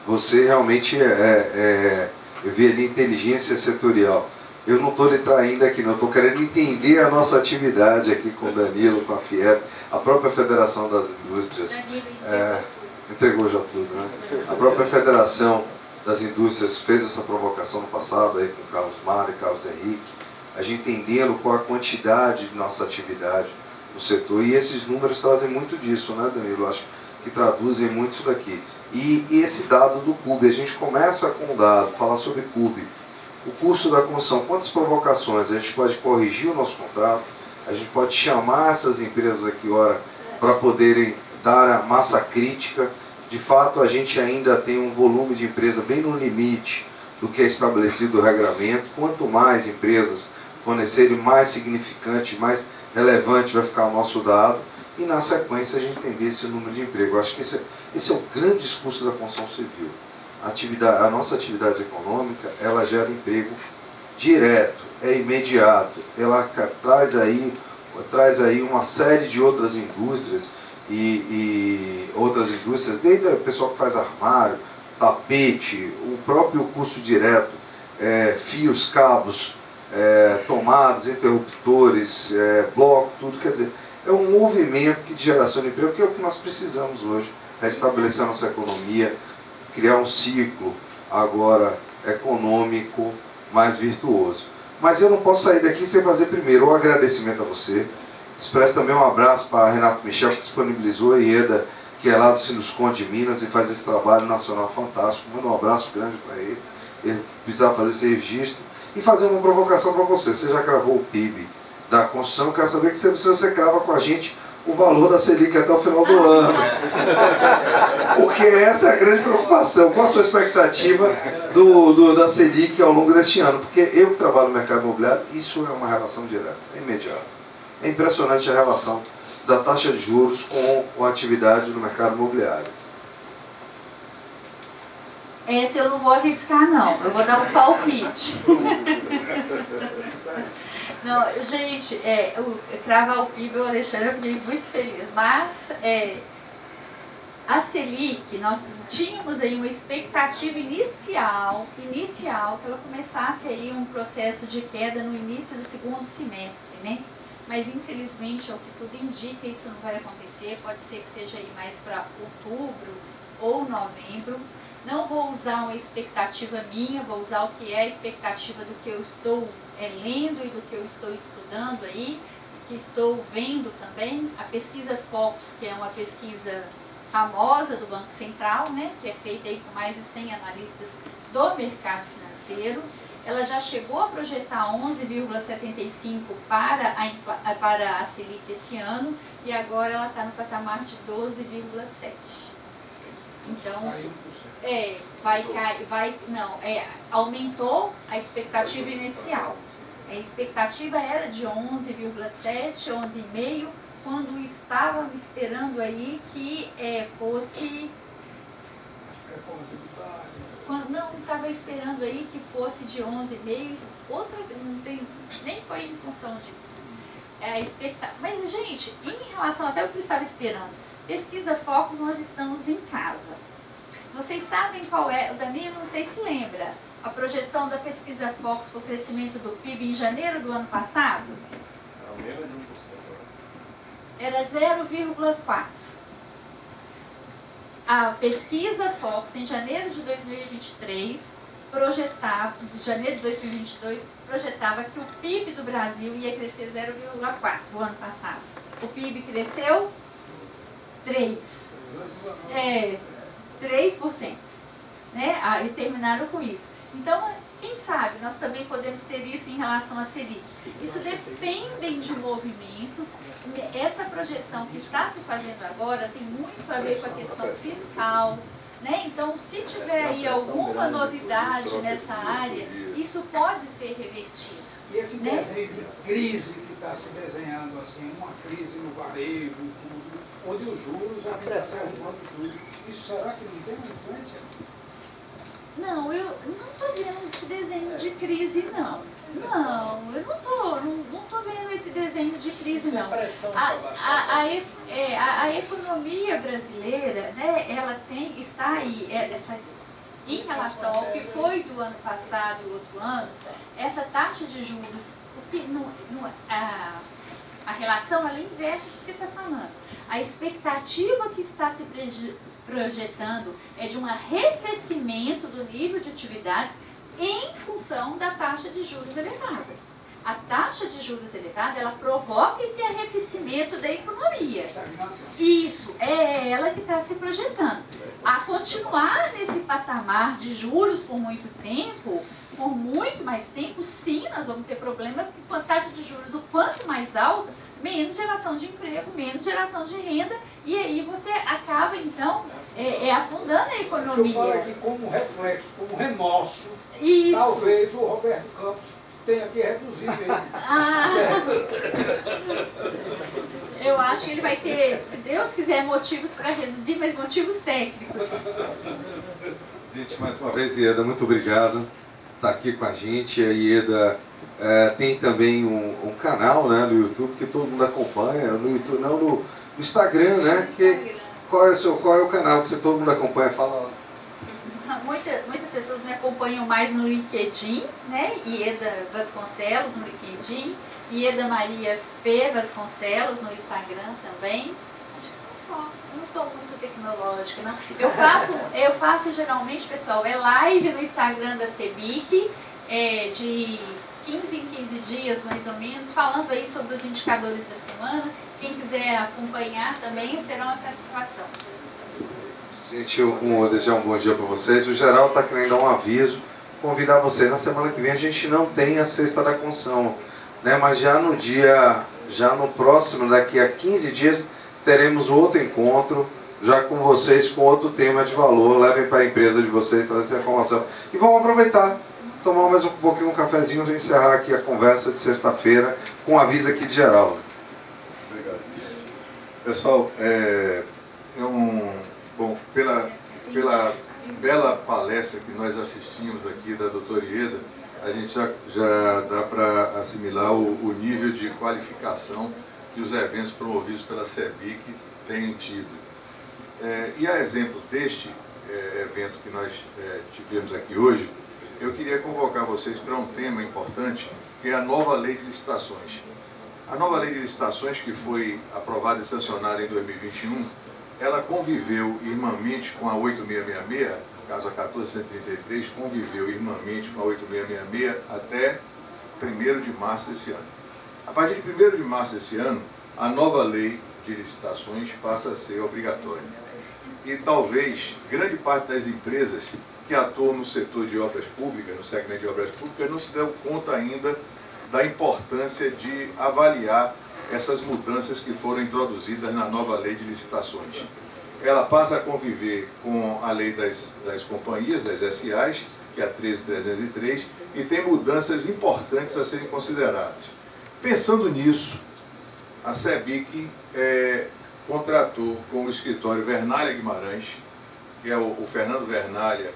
Você realmente eu vi ali inteligência setorial. Eu não estou lhe traindo aqui, não. Estou querendo entender a nossa atividade aqui com o Danilo, com a FIEP, a própria Federação das Indústrias. Entregou já tudo, né? A própria Federação das Indústrias fez essa provocação no passado aí com o Carlos Mário e Carlos Henrique. A gente entendendo qual a quantidade de nossa atividade no setor. E esses números trazem muito disso, né, Danilo? Eu acho que traduzem muito isso daqui. E esse dado do CUB, a gente começa com o dado, falar sobre CUB. O custo da construção, quantas provocações? A gente pode corrigir o nosso contrato, a gente pode chamar essas empresas aqui, ora, para poderem dar a massa crítica. De fato, a gente ainda tem um volume de empresa bem no limite do que é estabelecido o regramento. Quanto mais empresas fornecerem, mais significante, mais relevante vai ficar o nosso dado. E na sequência a gente entender esse número de emprego. Eu acho que esse é o grande discurso da construção civil. A nossa atividade econômica, ela gera emprego direto, é imediato. Ela traz aí uma série de outras indústrias e outras indústrias, desde o pessoal que faz armário, tapete, o próprio custo direto, fios, cabos, tomadas, interruptores, bloco, tudo. Quer dizer, é um movimento de geração de emprego que é o que nós precisamos hoje, restabelecer a nossa economia, criar um ciclo agora econômico mais virtuoso. Mas eu não posso sair daqui sem fazer primeiro um agradecimento a você. Expresso também um abraço para Renato Michel, que disponibilizou, a Ieda, que é lá do Sinusconde de Minas e faz esse trabalho nacional fantástico. Manda um abraço grande para ele. Ele precisava fazer esse registro. E fazer uma provocação para você. Você já cravou o PIB da construção. Eu quero saber que você crava com a gente o valor da Selic até o final do ano. Porque essa é a grande preocupação. Qual a sua expectativa da Selic ao longo deste ano? Porque eu que trabalho no mercado imobiliário, isso é uma relação direta, é imediata. É impressionante a relação da taxa de juros com a atividade no mercado imobiliário. Essa eu não vou arriscar, não. Eu vou dar um palpite. Não, gente, cravar o PIB, o Alexandre, eu fiquei muito feliz. Mas a Selic, nós tínhamos aí uma expectativa inicial que ela começasse aí um processo de queda no início do segundo semestre, né? Mas infelizmente, ao que tudo indica, isso não vai acontecer. Pode ser que seja aí mais para outubro ou novembro. Não vou usar uma expectativa minha, vou usar o que é a expectativa do que eu estou lendo e do que eu estou estudando aí, que estou vendo também. A pesquisa Focus, que é uma pesquisa famosa do Banco Central, né, que é feita aí por mais de 100 analistas do mercado financeiro, ela já chegou a projetar 11,75 para a Selic esse ano e agora ela está no patamar de 12,7. Então, aumentou a expectativa inicial. A expectativa era de 11,7, 11,5, quando estávamos esperando aí que fosse... Não, estava esperando aí que fosse de 11,5, outra não tem, nem foi em função disso. Mas, gente, em relação até o que eu estava esperando, pesquisa Focus, nós estamos em casa. Vocês sabem qual é, o Danilo não sei se lembra, a projeção da pesquisa Focus para o crescimento do PIB em janeiro do ano passado? Era 0,4. A pesquisa Focus em janeiro de 2023 projetava, janeiro de 2022, projetava que o PIB do Brasil ia crescer 0,4 o ano passado. O PIB cresceu 3%. 3%. Né? E terminaram com isso. Então, quem sabe, nós também podemos ter isso em relação à Selic. Isso depende de movimentos. Essa projeção que está se fazendo agora tem muito a ver com a questão fiscal, né? Então, se tiver aí alguma novidade nessa área, isso pode ser revertido. E esse desenho de crise que está se desenhando, assim, uma crise no varejo, tudo, onde os juros apresentaram tudo, isso será que não tem uma influência? Não, eu não estou vendo esse desenho de crise, não. Não, eu não estou vendo esse desenho de crise, não. A economia brasileira, né, ela está aí, em relação ao que foi do ano passado e outro ano, essa taxa de juros, a relação ela inverte o que você está falando. A expectativa que está se projetando é de um arrefecimento do nível de atividades em função da taxa de juros elevada. A taxa de juros elevada, ela provoca esse arrefecimento da economia. Isso, é ela que está se projetando. A continuar nesse patamar de juros por muito tempo, por muito mais tempo, sim, nós vamos ter problema, porque com a taxa de juros o quanto mais alta, menos geração de emprego, menos geração de renda, e aí você acaba, então, afundando a economia. Eu falo aqui como reflexo, como remorso. Isso. Talvez o Roberto Campos tenha que reduzir ele. Eu acho que ele vai ter, se Deus quiser, motivos para reduzir, mas motivos técnicos. Gente, mais uma vez, Ieda, muito obrigado por estar aqui com a gente. A Ieda tem também um canal, né, no YouTube que todo mundo acompanha, no YouTube, não, no Instagram, né? Qual é o canal que todo mundo acompanha? Fala lá. Muitas pessoas me acompanham mais no LinkedIn, né? Ieda Vasconcelos no LinkedIn, Ieda Maria P. Vasconcelos no Instagram também. Acho que são só. Eu não sou muito tecnológica, não. Eu faço geralmente, pessoal, live no Instagram da CEBIC, de 15 em 15 dias, mais ou menos, falando aí sobre os indicadores da semana. Quem quiser acompanhar também, será uma satisfação. Gente, eu vou desejar um bom dia para vocês. O Geral está querendo dar um aviso, convidar vocês. Na semana que vem a gente não tem a Sexta da Construção, né? Mas já no próximo, daqui a 15 dias, teremos outro encontro, já com vocês, com outro tema de valor. Levem para a empresa de vocês, trazer essa informação. E vamos aproveitar, tomar mais um pouquinho, um cafezinho, e encerrar aqui a conversa de sexta-feira, com um aviso aqui de Geral. Obrigado. Pessoal, bom, pela bela palestra que nós assistimos aqui da doutora Ieda, a gente já dá para assimilar o nível de qualificação que os eventos promovidos pela CEBIC têm tido. E a exemplo deste evento que nós tivemos aqui hoje, eu queria convocar vocês para um tema importante, que é a nova lei de licitações. A nova lei de licitações, que foi aprovada e sancionada em 2021, ela conviveu irmãmente com a 8666, no caso a 1433, conviveu irmãmente com a 8666 até 1º de março desse ano. A partir de 1º de março desse ano, a nova lei de licitações passa a ser obrigatória. E talvez grande parte das empresas que atuam no setor de obras públicas, no segmento de obras públicas, não se deu conta ainda da importância de avaliar essas mudanças que foram introduzidas na nova lei de licitações. Ela passa a conviver com a lei das companhias, das SAs, que é a 13.303, e tem mudanças importantes a serem consideradas. Pensando nisso, a CEBIC contratou com o escritório Vernalha Guimarães, que é o Fernando Vernalha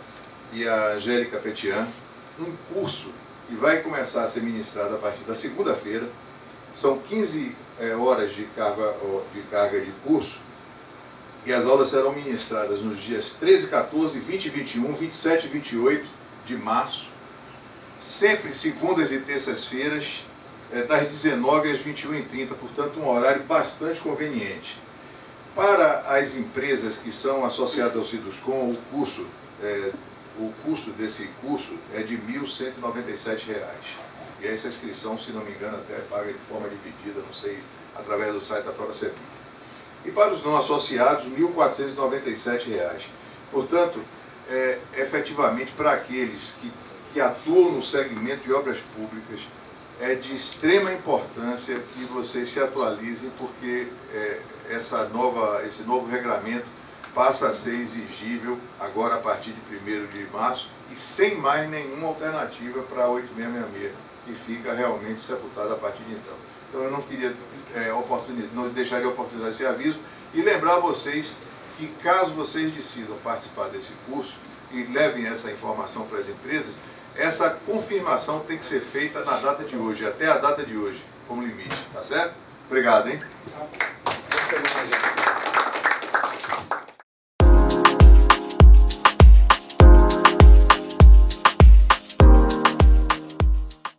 e a Angélica Petian, um curso que vai começar a ser ministrado a partir da segunda-feira. São 15 horas de carga de curso, e as aulas serão ministradas nos dias 13, 14, 20, 21, 27 e 28 de março, sempre segundas e terças-feiras, das 19 às 21h30, portanto um horário bastante conveniente. Para as empresas que são associadas ao Ciduscom, o custo desse curso é de R$ 1.197. E essa inscrição, se não me engano, até é paga de forma dividida, não sei, através do site da própria CEBIC. E para os não associados, R$ 1.497. Portanto, efetivamente, para aqueles que atuam no segmento de obras públicas, é de extrema importância que vocês se atualizem, porque esse novo regramento passa a ser exigível agora a partir de 1º de março e sem mais nenhuma alternativa para a 8666, que fica realmente sepultada a partir de então. Então eu não queria não deixaria a oportunidade desse aviso e lembrar vocês que caso vocês decidam participar desse curso e levem essa informação para as empresas, essa confirmação tem que ser feita na data de hoje, até a data de hoje, como limite, tá certo? Obrigado, hein?